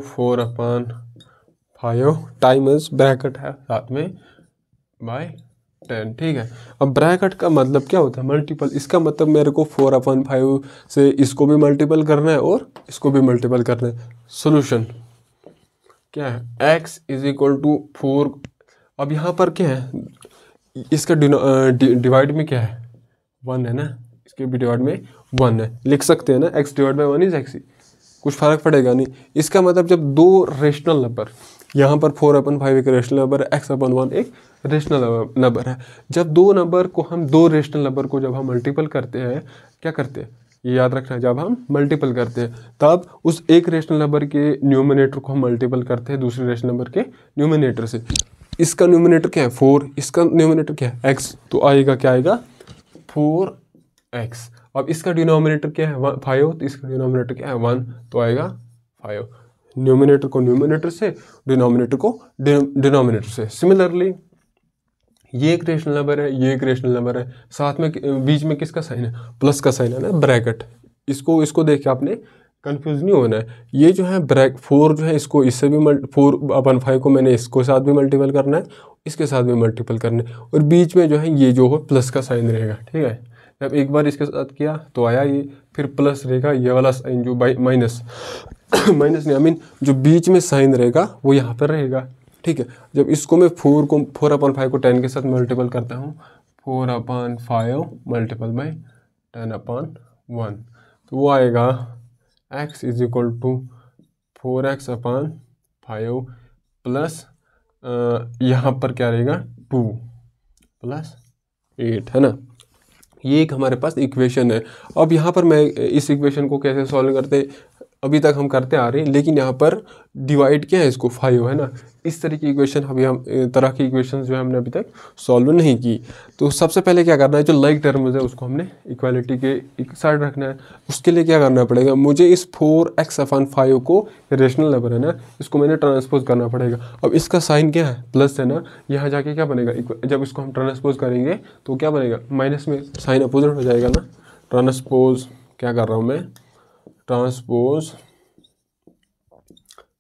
4/5 times bracket है साथ में बाय 10। ठीक है, अब ब्रैकेट का मतलब क्या होता है, मल्टीपल। इसका मतलब मेरे को 4/5 से इसको भी मल्टीपल करना है और इसको भी मल्टीपल करना है। सोल्यूशन क्या है, x इज इक्वल टू 4। अब यहाँ पर क्या है, इसका डिवाइड में क्या है, 1 है ना, इसके भी डिवाइड में 1 है, लिख सकते हैं ना, x divide by 1 is x ही, कुछ फर्क पड़ेगा नहीं। इसका मतलब जब दो रेशनल नंबर, यहाँ पर 4/5 एक रेशनल नंबर है, x/1 एक रेशनल नंबर है, जब दो नंबर को हम दो रेशनल नंबर को जब हम मल्टीपल करते हैं, क्या करते हैं, ये याद रखना है, जब हम मल्टीपल करते हैं तब उस एक रेशनल नंबर के न्यूमरेटर को हम मल्टीपल करते हैं दूसरे रेशनल नंबर के न्यूमरेटर से। इसका न्यूमरेटर क्या है 4, इसका न्यूमरेटर क्या है x, तो आएगा क्या आएगा 4x। अब इसका डिनोमिनेटर क्या है 5, तो इसका डिनोमिनेटर क्या है 1, तो आएगा 5। न्यूमरेटर को न्यूमरेटर से, डिनोमिनेटर को डिनोमिनेटर से। सिमिलरली ये एक रेशनल नंबर है, ये एक रेशनल नंबर है, साथ में बीच में किसका साइन है, प्लस का साइन है ना, ब्रैकेट। इसको देख के आपने कंफ्यूज नहीं होना है। ये जो है 4 जो है, इसको इससे भी 4/5 को मैंने इसको साथ भी मल्टीपल करना है, इसके साथ भी मल्टीपल करना है, और बीच में जो है ये जो हो प्लस का साइन रहेगा। ठीक है, जब एक बार इसके साथ किया तो आया ये, फिर प्लस रहेगा, ये वाला साइन जो माइनस नहीं, आई मीन जो बीच में साइन रहेगा वो यहाँ पर रहेगा। ठीक है, जब इसको मैं 4/5 को 10 के साथ मल्टीपल करता हूँ, 4/5 मल्टीपल बाई 10/1, तो वो आएगा x is equal to 4x/5 plus यहाँ पर क्या रहेगा 2 + 8, है ना। ये एक हमारे पास इक्वेशन है। अब यहाँ पर मैं इस इक्वेशन को कैसे सॉल्व करते, अभी तक हम करते आ रहे हैं, लेकिन यहाँ पर डिवाइड क्या है इसको 5 है ना। इस तरह की इक्वेशन तरह की इक्वेशन जो है हमने अभी तक सॉल्व नहीं की। तो सबसे पहले क्या करना है, जो लाइक टर्म्स है उसको हमने इक्वालिटी के एक साइड रखना है। उसके लिए क्या करना पड़ेगा, मुझे इस 4x/5 को रेशनल नंबर है ना, इसको मैंने ट्रांसपोज करना पड़ेगा। अब इसका साइन क्या है, प्लस है ना, यहाँ जाके क्या बनेगा, जब इसको हम ट्रांसपोज करेंगे तो क्या बनेगा, माइनस में साइन अपोजिट हो जाएगा ना। ट्रांसपोज क्या कर रहा हूँ मैं, ट्रांसपोज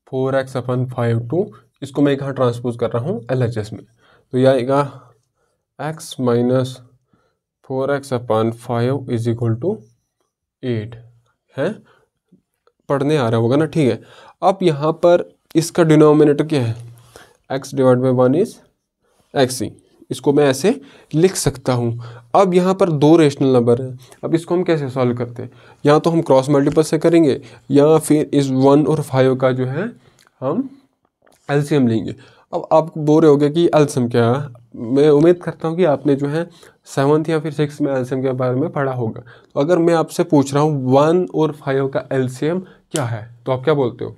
4x/5 टू, इसको मैं कहाँ ट्रांसपोज कर रहा हूँ LHS में, तो यह आएगा x - 4x/5 is equal to 8 है, पढ़ने आ रहा होगा ना। ठीक है, अब यहाँ पर इसका डिनोमिनेटर क्या है, x divide by 1 is x ही, इसको मैं ऐसे लिख सकता हूँ। अब यहाँ पर दो रेशनल नंबर हैं, अब इसको हम कैसे सॉल्व करते हैं, या तो हम क्रॉस मल्टीपल से करेंगे, या फिर इस 1 और 5 का जो है हम एलसीएम लेंगे। अब आप बोल रहे होगे कि एलसीएम क्या है, मैं उम्मीद करता हूँ कि आपने जो है 7th या फिर 6th में एलसीएम के बारे में पढ़ा होगा। तो अगर मैं आपसे पूछ रहा हूँ 1 और 5 का एलसीएम क्या है, तो आप क्या बोलते हो,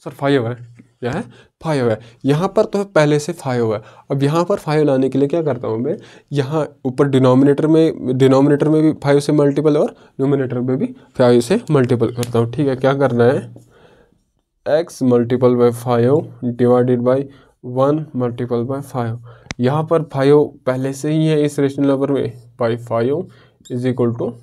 सर 5 है, क्या है 5 है। यहाँ पर तो पहले से 5 है। अब यहाँ पर 5 लाने के लिए क्या करता हूँ मैं, यहाँ ऊपर डिनोमिनेटर में भी 5 से मल्टीपल और न्यूमिनेटर में भी 5 से मल्टीपल करता हूँ। ठीक है, क्या करना है, x multiple by 5 divided by 1 multiple by 5। यहाँ पर 5 पहले से ही है इस रेशनल नंबर में, बाई 5 इज इक्वल टू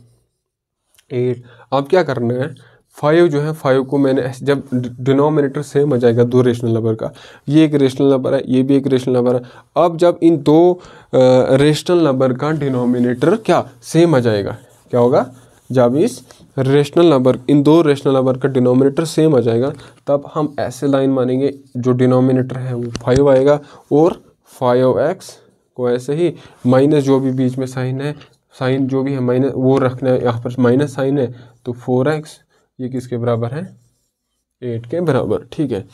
8। अब क्या करना है, 5 जो है 5 को मैंने जब डिनोमिनेटर सेम आ जाएगा दो रेशनल नंबर का, ये एक रेशनल नंबर है, ये भी एक रेशनल नंबर है। अब जब इन दो रेशनल नंबर का डिनोमिनेटर क्या सेम आ जाएगा, क्या होगा, जब इस रेशनल नंबर, इन दो रेशनल नंबर का डिनोमिनेटर सेम आ जाएगा, तब हम ऐसे लाइन मानेंगे, जो डिनोमिनेटर है वो 5 आएगा, और 5x को ऐसे ही माइनस जो भी बीच में साइन है, साइन जो भी है माइनस वो रखना है, यहाँ पर माइनस साइन है, तो 4x ये किसके बराबर है, 8 के बराबर। ठीक है,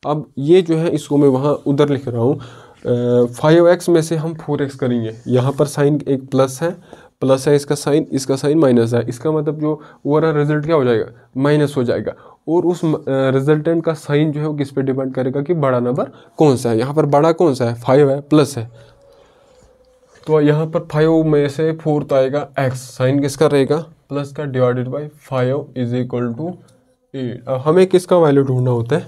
अब ये जो है इसको मैं वहाँ उधर लिख रहा हूँ, 5x में से हम 4x करेंगे, यहाँ पर साइन एक प्लस है, इसका साइन माइनस है, इसका मतलब जो ओवरऑल रिजल्ट क्या हो जाएगा, माइनस हो जाएगा। और उस रिजल्टेंट का साइन जो है वो किस पे डिपेंड करेगा कि बड़ा नंबर कौन सा है। यहाँ पर बड़ा कौन सा है, 5 है, प्लस है, तो यहाँ पर 5 में से 4th आएगा x, साइन किसका रहेगा, प्लस का, divided by 5 is equal to 8। हमें किसका वैल्यू ढूंढना होता है,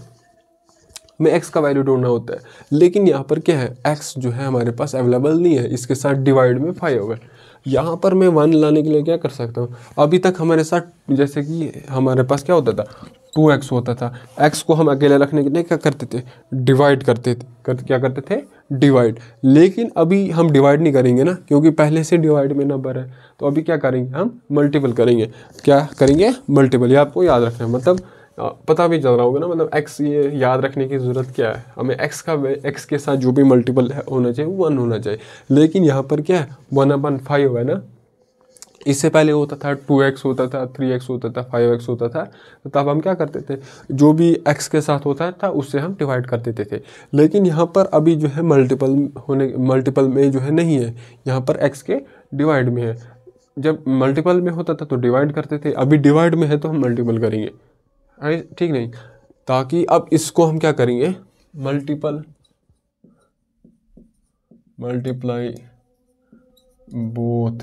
हमें एक्स का वैल्यू ढूंढना होता है। लेकिन यहाँ पर क्या है, एक्स जो है हमारे पास अवेलेबल नहीं है, इसके साथ डिवाइड में 5 है। यहाँ पर मैं 1 लाने के लिए क्या कर सकता हूँ, अभी तक हमारे साथ जैसे कि हमारे पास क्या होता था, 2x होता था। x को हम अकेले रखने के लिए क्या करते थे, डिवाइड करते थे, क्या करते थे, डिवाइड। लेकिन अभी हम डिवाइड नहीं करेंगे ना, क्योंकि पहले से डिवाइड में नंबर है। तो अभी क्या करेंगे, हम मल्टीपल करेंगे। क्या करेंगे, मल्टीपल। ये आपको याद रखना है, मतलब पता भी चल रहा होगा ना, मतलब x ये याद रखने की ज़रूरत क्या है, हमें x के साथ जो भी मल्टीपल होना चाहिए वो 1 होना चाहिए। लेकिन यहाँ पर क्या है, 1/5 है ना, इससे पहले होता था 2x होता था, 3x होता था, 5x होता था। तो तब हम क्या करते थे, जो भी x के साथ होता था उससे हम डिवाइड कर देते थे। लेकिन यहाँ पर अभी जो है मल्टीपल में जो है नहीं है, यहाँ पर x के डिवाइड में है। जब मल्टीपल में होता था तो डिवाइड करते थे, अभी डिवाइड में है तो हम मल्टीपल करेंगे, ठीक नहीं। ताकि अब इसको हम क्या करेंगे, मल्टीप्लाई बोथ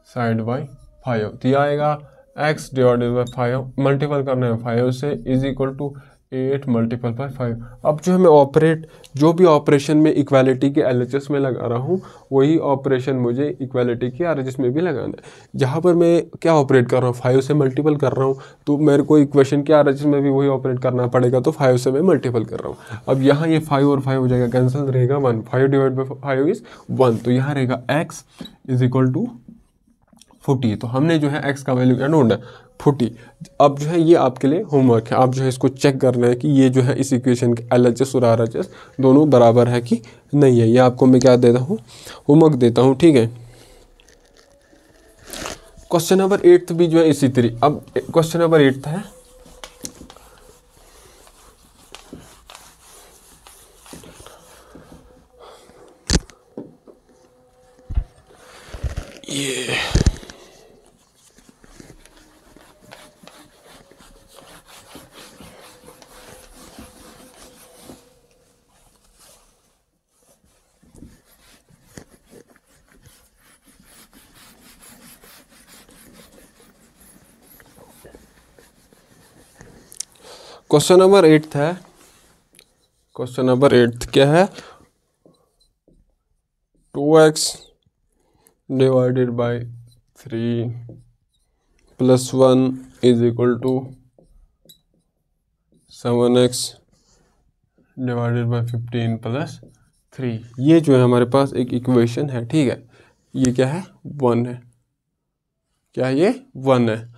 साइड बाई 5। तो यह आएगा x डिवाइडेड बाई 5, मल्टीपल करना है 5 से, is equal to 8 multiple by 5। अब जो है मैं जो भी ऑपरेशन में इक्वालिटी के LHS में लगा रहा हूँ, वही ऑपरेशन मुझे इक्वालिटी के RHS में भी लगाना है। जहाँ पर मैं क्या ऑपरेट कर रहा हूँ, 5 से मल्टीपल कर रहा हूँ, तो मेरे को इक्वेशन के RHS में भी वही ऑपरेट करना पड़ेगा। तो 5 से मैं मल्टीपल कर रहा हूँ। अब यहाँ ये 5 और 5 हो जाएगा, कैंसिल रहेगा 1, 5 डिवाइड बाई 5 इज 1। तो यहाँ रहेगा x इज इक्वल टू 40। तो हमने जो है x का वैल्यू क्या ढूंढा, 40। अब जो है ये आपके लिए होमवर्क है, आप जो है इसको चेक करना है कि ये जो है इस इक्वेशन के LHS और RHS दोनों बराबर है कि नहीं है। ये आपको मैं क्या देता हूँ, होमवर्क देता हूँ, ठीक है। क्वेश्चन नंबर 8 भी जो है इसी तरह। अब क्वेश्चन नंबर 8 है, ये क्वेश्चन नंबर 8 है। क्वेश्चन नंबर 8 क्या है, 2x divided by 3 plus 1 is equal to 7x divided by 15 plus 3। ये जो है हमारे पास एक इक्वेशन है, ठीक है। ये क्या है, 1 है। क्या है ये, 1 है।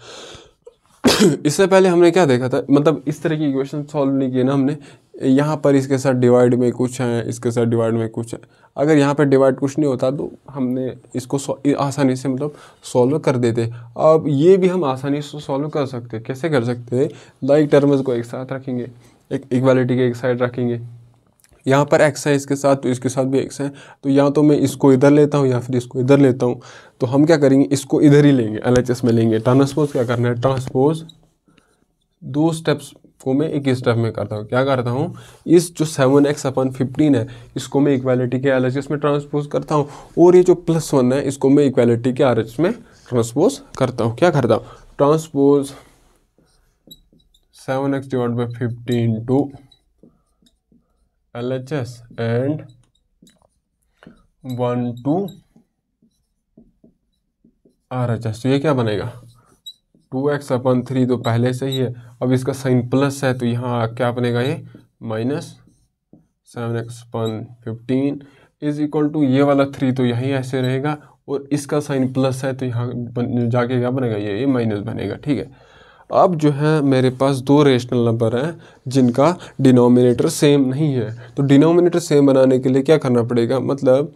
इससे पहले हमने क्या देखा था, मतलब इस तरह की इक्वेशन सॉल्व नहीं किए ना हमने। यहाँ पर इसके साथ डिवाइड में कुछ है, इसके साथ डिवाइड में कुछ है। अगर यहाँ पर डिवाइड कुछ नहीं होता तो हमने इसको आसानी से मतलब सॉल्व कर देते। अब ये भी हम आसानी से सॉल्व कर सकते हैं। कैसे कर सकते हैं, लाइक टर्म्स को एक साथ रखेंगे, एक इक्वालिटी के एक साइड रखेंगे। यहाँ पर x है इसके साथ, तो इसके साथ भी x है। तो या तो मैं इसको इधर लेता हूँ या फिर इसको इधर लेता हूँ। तो हम क्या करेंगे, इसको इधर ही लेंगे, LHS में लेंगे। ट्रांसपोज क्या करना है, ट्रांसपोज 2 स्टेप्स को मैं एक ही स्टेप में करता हूँ। क्या करता हूँ, इस जो 7x/15 है इसको मैं इक्वालिटी के LHS में ट्रांसपोज करता हूँ, और ये जो +1 है इसको मैं इक्वालिटी के RHS में ट्रांसपोज करता हूँ। क्या करता हूँ, transpose 7x divide by 15 to LHS and 1 to RHS। तो ये क्या बनेगा, 2x/3 तो पहले से ही है। अब इसका साइन प्लस है तो यहाँ क्या बनेगा, ये -7x/15 इज इक्वल टू ये वाला 3 तो यहीं ऐसे रहेगा, और इसका साइन प्लस है तो यहाँ जाके क्या बनेगा, ये माइनस बनेगा, ठीक है। अब जो है मेरे पास 2 रेशनल नंबर हैं जिनका डिनोमिनेटर सेम नहीं है। तो डिनोमिनेटर सेम बनाने के लिए क्या करना पड़ेगा, मतलब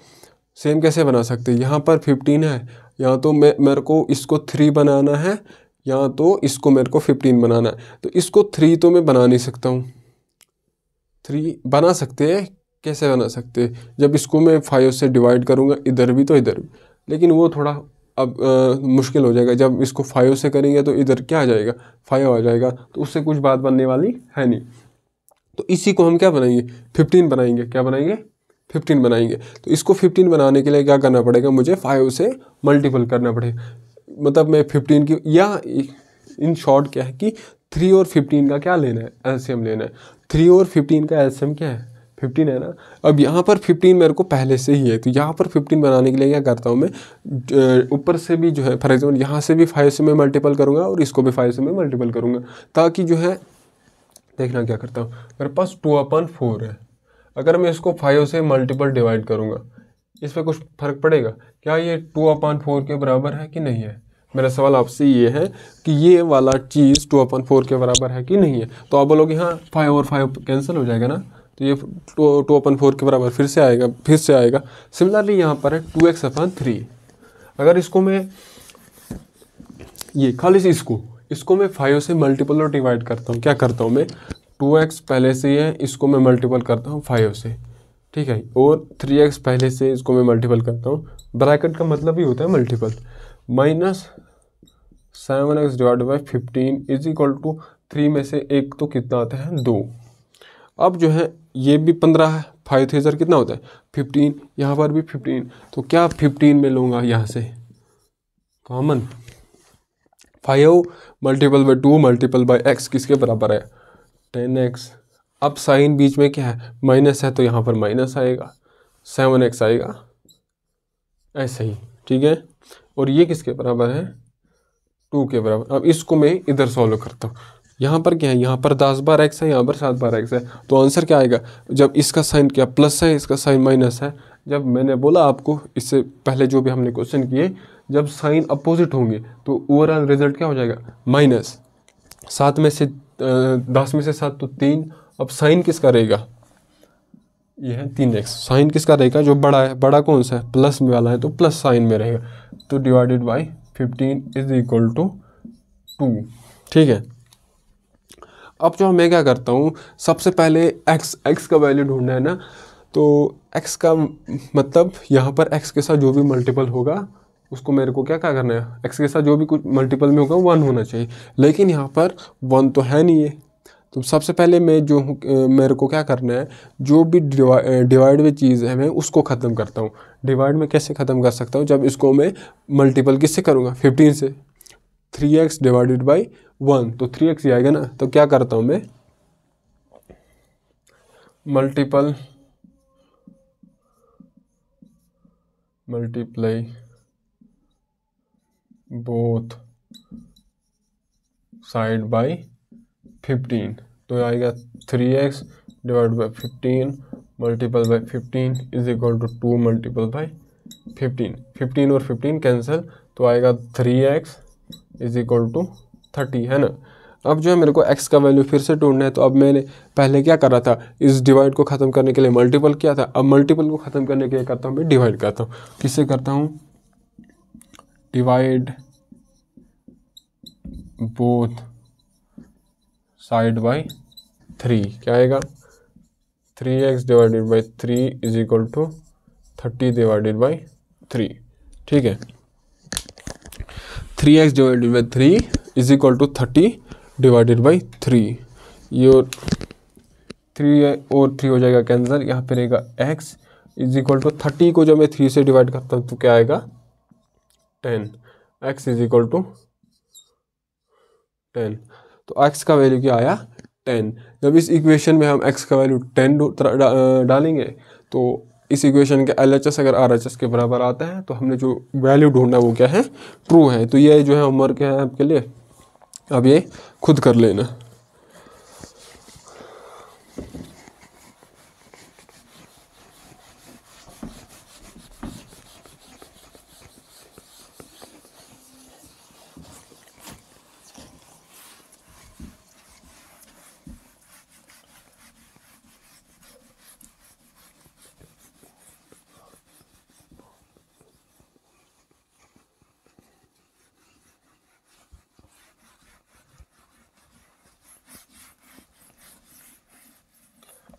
सेम कैसे बना सकते हैं। यहाँ पर 15 है, यहाँ तो मेरे को इसको 3 बनाना है, यहाँ तो इसको मेरे को 15 बनाना है। तो इसको 3 तो मैं बना नहीं सकता हूँ। 3 बना सकते हैं, कैसे बना सकते हैं, जब इसको मैं 5 से डिवाइड करूँगा, इधर भी तो इधर भी। लेकिन वो थोड़ा अब मुश्किल हो जाएगा। जब इसको 5 से करेंगे तो इधर क्या आ जाएगा, 5 आ जाएगा, तो उससे कुछ बात बनने वाली है नहीं। तो इसी को हम क्या बनाएंगे, 15 बनाएंगे। क्या बनाएंगे, 15 बनाएंगे। तो इसको 15 बनाने के लिए क्या करना पड़ेगा, मुझे 5 से मल्टीपल करना पड़ेगा। मतलब मैं 15 की, या इन शॉर्ट क्या है कि 3 और 15 का क्या लेना है, एलसीएम लेना है। 3 और 15 का एलसीएम क्या है, 15 है ना। अब यहाँ पर 15 मेरे को पहले से ही है, तो यहाँ पर 15 बनाने के लिए क्या करता हूँ मैं, ऊपर से भी जो है फॉर एग्जाम्पल यहाँ से भी 5 से मैं मल्टीपल करूँगा और इसको भी 5 से मैं मल्टीपल करूँगा, ताकि जो है देखना क्या करता हूँ, मेरे पास 2/4 है। अगर मैं इसको 5 से मल्टीपल डिवाइड करूँगा, इस पर कुछ फ़र्क पड़ेगा क्या, ये 2/4 के बराबर है कि नहीं है। मेरा सवाल आपसे ये है कि ये वाला चीज़ 2/4 के बराबर है कि नहीं है। तो आप बोलोगे हाँ 5 और 5 कैंसिल हो जाएगा ना, तो ये 2/4 के बराबर फिर से आएगा। सिमिलरली यहाँ पर है 2x/3। अगर इसको मैं ये खाली से इसको मैं 5 से मल्टीपल और डिवाइड करता हूँ, क्या करता हूँ मैं, 2x पहले से ही है, इसको मैं मल्टीपल करता हूँ 5 से, ठीक है, और 3x पहले से इसको मैं मल्टीपल करता हूँ। ब्रैकेट का मतलब ही होता है multiple. Minus 7x divide by 15 is equal to 3 में से एक तो कितना आता है, 2। अब जो है ये भी 15 है, 5 3 ज़र कितना होता है 15, यहाँ पर भी 15, तो क्या 15 में लूँगा यहाँ से common, 5 multiple by 2 multiple by x किसके बराबर है 10x। अब साइन बीच में क्या है, माइनस है, तो यहाँ पर माइनस आएगा, 7x आएगा, ऐसे ही, ठीक है। और ये किसके बराबर है 2 के बराबर। अब इसको मैं इधर सॉल्व करता हूँ, यहाँ पर क्या है, यहाँ पर 10 बार x है, यहाँ पर 7 बार x है, तो आंसर क्या आएगा, जब इसका साइन क्या प्लस है, इसका साइन माइनस है। जब मैंने बोला आपको इससे पहले जो भी हमने क्वेश्चन किए, जब साइन अपोजिट होंगे तो ओवरऑल रिजल्ट क्या हो जाएगा माइनस। 7 में से 10 में से 7 तो 3। अब साइन किसका रहेगा, ये है 3x, साइन किसका रहेगा जो बड़ा है, बड़ा कौन सा है प्लस में वाला है, तो प्लस साइन में रहेगा, तो divided by 15 is equal to 2, ठीक है। अब जो मैं क्या करता हूँ, सबसे पहले x का वैल्यू ढूंढना है ना, तो x का मतलब यहाँ पर x के साथ जो भी मल्टीपल होगा उसको मेरे को क्या करना है, x के साथ जो भी कुछ मल्टीपल में होगा 1 होना चाहिए, लेकिन यहाँ पर 1 तो है नहीं है। तो सबसे पहले मैं जो मेरे को क्या करना है, जो भी डिवाइड में चीज़ है मैं उसको ख़त्म करता हूँ। डिवाइड में कैसे ख़त्म कर सकता हूँ, जब इसको मैं मल्टीपल किससे करूँगा 15 से, 3x डिवाइडेड बाई 1, तो 3x ही आएगा ना। तो क्या करता हूँ मैं, मल्टीप्लाई बोथ साइड बाई 15, तो आएगा 3x divide by 15 multiple by 15 is equal to 2 multiple by 15 और 15 कैंसिल, तो आएगा 3x इज इक्वल टू 30, है ना। अब जो है मेरे को x का वैल्यू फिर से ढूंढना है, तो अब मैंने पहले क्या कर रहा था, इस डिवाइड को ख़त्म करने के लिए मल्टीपल किया था, अब मल्टीपल को ख़त्म करने के लिए करता हूँ मैं डिवाइड करता हूँ। किससे करता हूँ, डिवाइड बोथ साइड बाई 3, क्या आएगा 3x divided by 3 is equal to 30 divided by 3, ठीक है। 3x divided by 3 is equal to 30 divided by 3, ये और 3 हो जाएगा कैंसर, यहाँ पे रहेगा x इज इक्वल टू 30 को जब मैं 3 से डिवाइड करता हूँ तो क्या आएगा 10, x इज इक्वल टू 10, तो x का वैल्यू क्या आया 10। जब इस इक्वेशन में हम x का वैल्यू 10 डालेंगे तो इस इक्वेशन के LHS अगर RHS के बराबर आता है, तो हमने जो वैल्यू ढूंढना वो क्या है ट्रू है। तो ये जो है होमवर्क है आपके लिए, अब ये खुद कर लेना।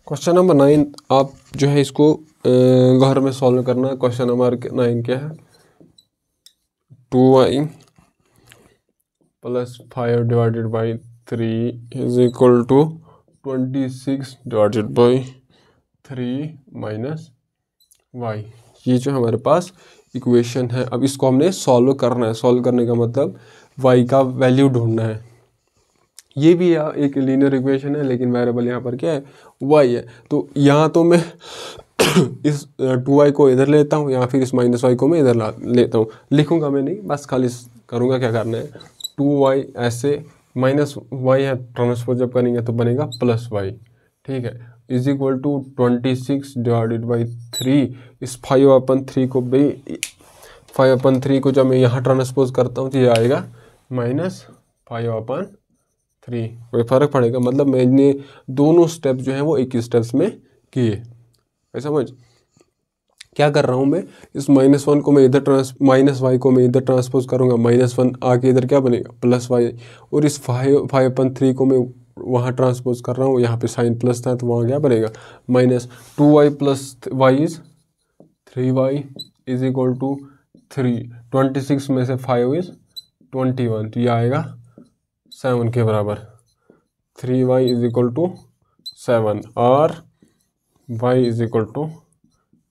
क्वेश्चन नंबर 9 आप जो है इसको घर में सॉल्व करना है। क्वेश्चन नंबर 9 क्या है, 2y plus 5 divided by 3 is equal to 26 divided by 3 minus y। ये जो हमारे पास इक्वेशन है, अब इसको हमने सॉल्व करना है। सॉल्व करने का मतलब y का वैल्यू ढूंढना है। ये भी एक लीनियर इक्वेशन है, लेकिन वेरिएबल यहाँ पर क्या है, y है। तो यहाँ तो मैं इस 2y को इधर लेता हूँ, या फिर इस -y को मैं इधर लेता हूँ। लिखूंगा मैं नहीं, बस खाली करूँगा, क्या करना है, 2y ऐसे -y है, ट्रांसपोज जब करेंगे तो बनेगा +y, ठीक है, is equal to 26 divided by 3। इस 5/3 को भी 5/3 को जब मैं यहाँ ट्रांसपोज करता हूँ तो ये आएगा -5/3। कोई फ़र्क पड़ेगा, मतलब मैंने दोनों स्टेप जो हैं वो एक ही स्टेप्स में किए, समझ। क्या कर रहा हूँ मैं, इस -1 को मैं इधर -y को मैं इधर ट्रांसपोज करूँगा, -1 आके इधर क्या बनेगा +y, और इस 5/3 को मैं वहाँ ट्रांसपोज कर रहा हूँ, यहाँ पे साइन प्लस था तो वहाँ क्या बनेगा -2y + y is 3y is equal to 3। 26 में से 5 इज़ 21, तो ये आएगा 7 के बराबर। 3y इज इक्वल टू 7 और y is equal to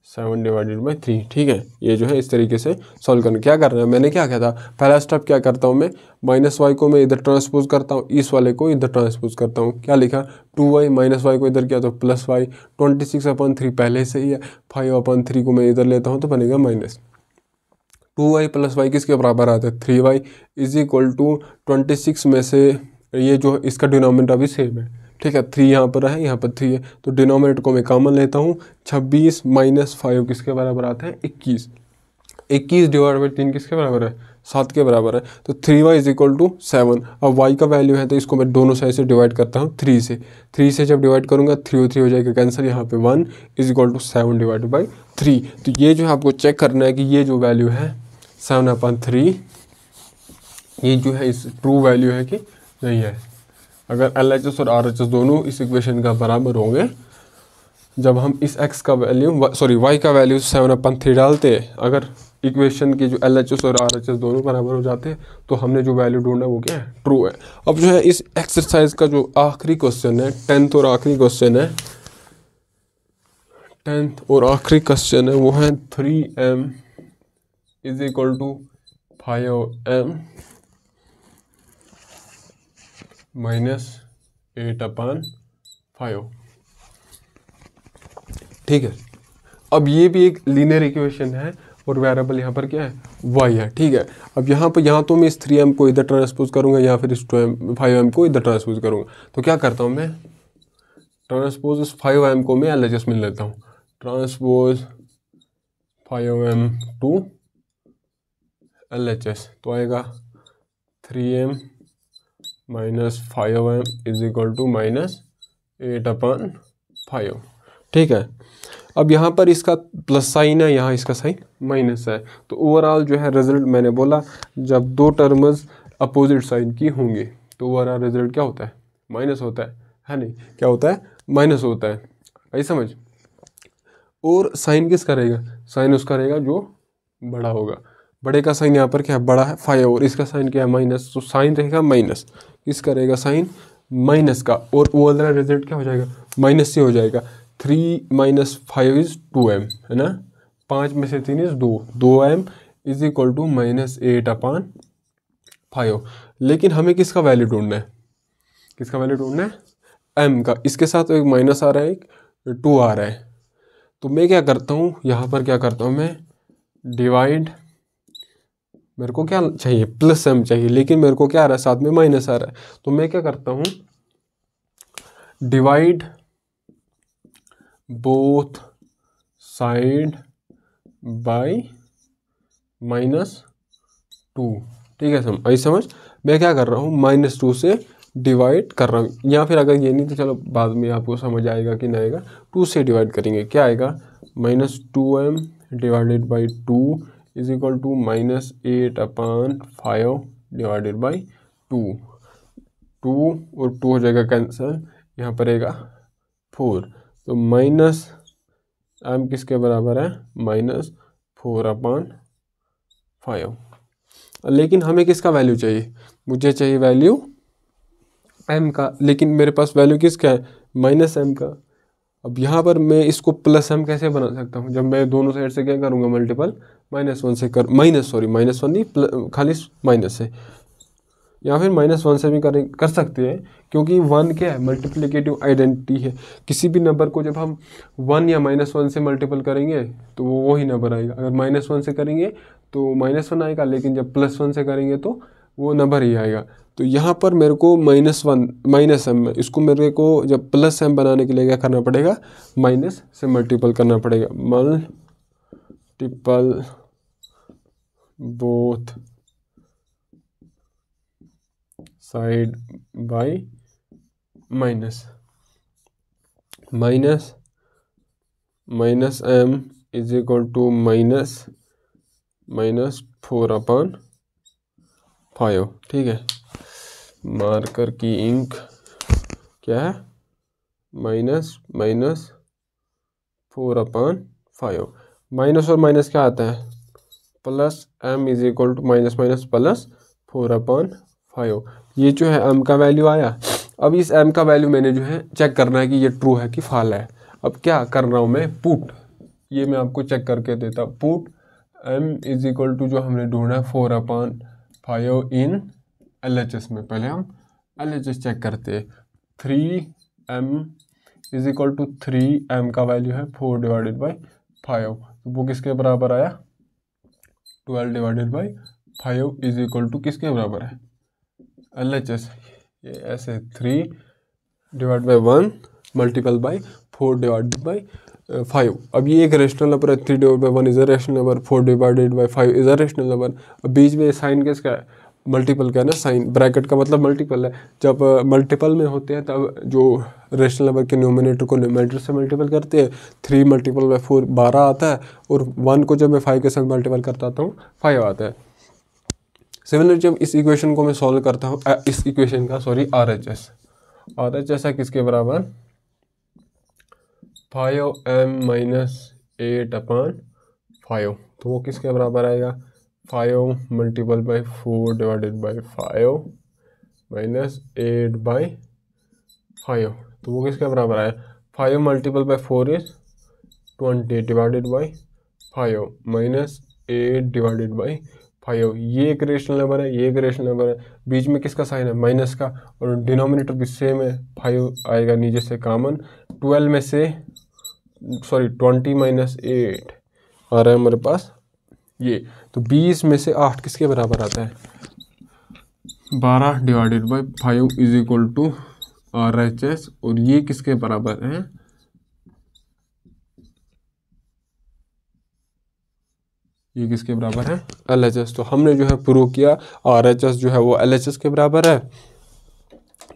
7 divided by 3, ठीक है। ये जो है इस तरीके से सॉल्व करना। क्या करना है, मैंने क्या कहा था, पहला स्टेप क्या करता हूँ मैं, -y को मैं इधर ट्रांसपोज करता हूँ, इस वाले को इधर ट्रांसपोज करता हूँ। क्या लिखा, 2y -y को इधर किया तो +y, 26/3 पहले से ही है, 5/3 को मैं इधर लेता हूँ तो बनेगा -2y + y किसके बराबर आता है 3y इज इक्वल टू 26 में से ये जो इसका डिनोमिनेटर भी सेम है, ठीक है, 3 यहाँ पर है, यहाँ पर 3 है, तो डिनोमिनेटर को मैं कॉमन लेता हूँ। 26 - 5 किसके बराबर आता है 21। 21 डिवाइड बाई 3 किसके बराबर है 7 के बराबर है, तो 3y इज इक्वल टू 7। अब y का वैल्यू है तो इसको मैं दोनों साइड से डिवाइड करता हूँ 3 से। 3 से जब डिवाइड करूँगा 3 और 3 हो जाएगा कैंसिल, यहाँ पे 1 is equal to 7 divide by 3। तो ये जो है आपको चेक करना है कि ये जो वैल्यू है 7/3 ये जो है इस ट्रू वैल्यू है कि नहीं है। अगर LHS और RHS दोनों इस इक्वेशन का बराबर होंगे, जब हम इस x का वैल्यू y का वैल्यू 7/3 डालते हैं, अगर इक्वेशन के जो LHS और RHS दोनों बराबर हो जाते हैं तो हमने जो वैल्यू ढूंढा वो क्या है ट्रू है। अब जो है इस एक्सरसाइज का जो आखिरी क्वेश्चन है 10th और आखिरी क्वेश्चन है, 10th और आखिरी क्वेश्चन है वो है 3m is equal to 5m -8/5, ठीक है। अब ये भी एक लीनियर इक्वेशन है और वेरिएबल यहाँ पर क्या है y है, ठीक है। अब यहाँ तो मैं इस 3m को इधर ट्रांसपोज करूँगा या फिर इस 5m को इधर ट्रांसपोज करूँगा। तो क्या करता हूँ मैं, ट्रांसपोज इस 5m को मैं LHS में लेता हूँ, ट्रांसपोज 5m टू LHS, तो आएगा 3m - 5m is equal to -8/5, ठीक है। अब यहाँ पर इसका प्लस साइन है, यहाँ इसका साइन माइनस है, तो ओवरऑल जो है रिजल्ट मैंने बोला जब दो टर्म्स अपोजिट साइन की होंगी तो ओवरऑल रिजल्ट क्या होता है माइनस होता है नहीं, क्या होता है माइनस होता है, आई समझ। और साइन किस करेगा, साइन उसका रहेगा जो बड़ा होगा, बड़े का साइन यहाँ पर क्या है बड़ा है 5 और इसका साइन क्या है माइनस, तो साइन रहेगा माइनस, किसका रहेगा साइन माइनस का, और ओवरऑल रिजल्ट क्या हो जाएगा माइनस से हो जाएगा। 3 - 5 इज 2m है ना, 5 में से 3 is 2m is equal to -8/5। लेकिन हमें किसका वैल्यू ढूंढना है, किसका वैल्यू ढूंढना है m का। इसके साथ एक माइनस आ रहा है, एक 2 आ रहा है, तो मैं क्या करता हूँ यहाँ पर क्या करता हूँ मैं डिवाइड, मेरे को क्या चाहिए +m चाहिए, लेकिन मेरे को क्या आ रहा है साथ में माइनस आ रहा है, तो मैं क्या करता हूँ डिवाइड बोथ साइड बाय -2, ठीक है समझ। मैं क्या कर रहा हूँ -2 से डिवाइड कर रहा हूँ, या फिर अगर ये नहीं तो चलो बाद में आपको समझ आएगा कि नहीं आएगा, 2 से डिवाइड करेंगे, क्या आएगा -2m divided by 2 is equal to -8/5 divided by 2 और 2 हो जाएगा कैंसिल, यहाँ पर रहेगा 4, तो -m किसके बराबर है -4/5। लेकिन हमें किसका वैल्यू चाहिए, मुझे चाहिए वैल्यू m का, लेकिन मेरे पास वैल्यू किसका है -m का। अब यहाँ पर मैं इसको +m कैसे बना सकता हूँ, जब मैं दोनों साइड से क्या करूँगा मल्टीपल -1 से कर -1 नहीं खाली माइनस से, या फिर -1 से भी कर सकते हैं, क्योंकि 1 क्या है, मल्टीप्लिकेटिव आइडेंटिटी है। किसी भी नंबर को जब हम 1 या -1 से मल्टीपल करेंगे तो वो वही नंबर आएगा। अगर -1 से करेंगे तो -1 आएगा, लेकिन जब +1 से करेंगे तो वो नंबर ही आएगा। तो यहाँ पर मेरे को -m, इसको मेरे को जब +m बनाने के लिए क्या करना पड़ेगा, माइनस से मल्टीपल करना पड़ेगा। Multiple both side by minus m is equal to -4/5। ठीक है, मार्कर की इंक क्या है, -4/5। माइनस और माइनस क्या आता है, +m इज इक्वल टू -4/5। ये जो है m का वैल्यू आया। अब इस m का वैल्यू मैंने जो है चेक करना है कि ये ट्रू है कि फॉल्स है। अब क्या कर रहा हूँ मैं, पुट, ये मैं आपको चेक करके देता। Put m is equal to जो हमने ढूंढा 4/5 इन LHS में। पहले हम LHS चेक करते हैं। 3m is equal to 3m का वैल्यू है 4/5, तो वो किसके बराबर आया, 12/5 इज इक्वल टू किसके बराबर है, LHS। ये ऐसे 3/1 मल्टीपल बाई 4/5। अब ये एक रेशनल नंबर है, 3/1 is a rational number, 4/5 is a rational number. अब बीच में साइन किसका है, मल्टीपल का है ना, साइन ब्रैकेट का मतलब मल्टीपल है। जब मल्टीपल में होते हैं तब जो रेशनल नंबर के न्यूमिनेटर को न्यूमरेटर से मल्टीपल करते हैं, 3 × 4 12 आता है, और 1 को जब मैं 5 के साथ मल्टीपल करता हूँ 5 आता है। सिमिलर जब इस इक्वेशन को मैं सॉल्व करता हूँ, इस इक्वेशन का RHS है किसके बराबर, 5m - 8/5। तो वो किसके बराबर आएगा, 5 × 4/5 -8/5। तो वो किसके बराबर आया, 5 × 4 इज 20/5 -8/5। ये एक रेशनल नंबर है, ये एक रेशनल नंबर है। बीच में किसका साइन है, माइनस का, और डिनोमिनेटर भी सेम है, 5 आएगा नीचे से कॉमन। 20 में से 20 - 8 आ रहा है हमारे पास ये। तो 20 में से 8 किसके बराबर आता है, 12/5 इज इक्वल टू RHS। और ये किसके बराबर है, ये किसके बराबर है, LHS। तो हमने जो है प्रूव किया RHS जो है वो LHS के बराबर है।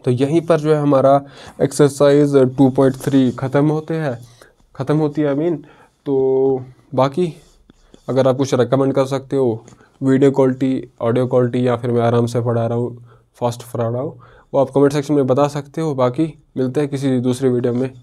तो यहीं पर जो है हमारा एक्सरसाइज 2.3 ख़त्म होती है। तो बाकी अगर आप कुछ रिकमेंड कर सकते हो, वीडियो क्वालिटी, ऑडियो क्वालिटी, या फिर मैं आराम से पढ़ा रहा हूँ, फास्ट पढ़ा रहा हूँ, वो आप कमेंट सेक्शन में बता सकते हो। बाकी मिलते हैं किसी दूसरे वीडियो में।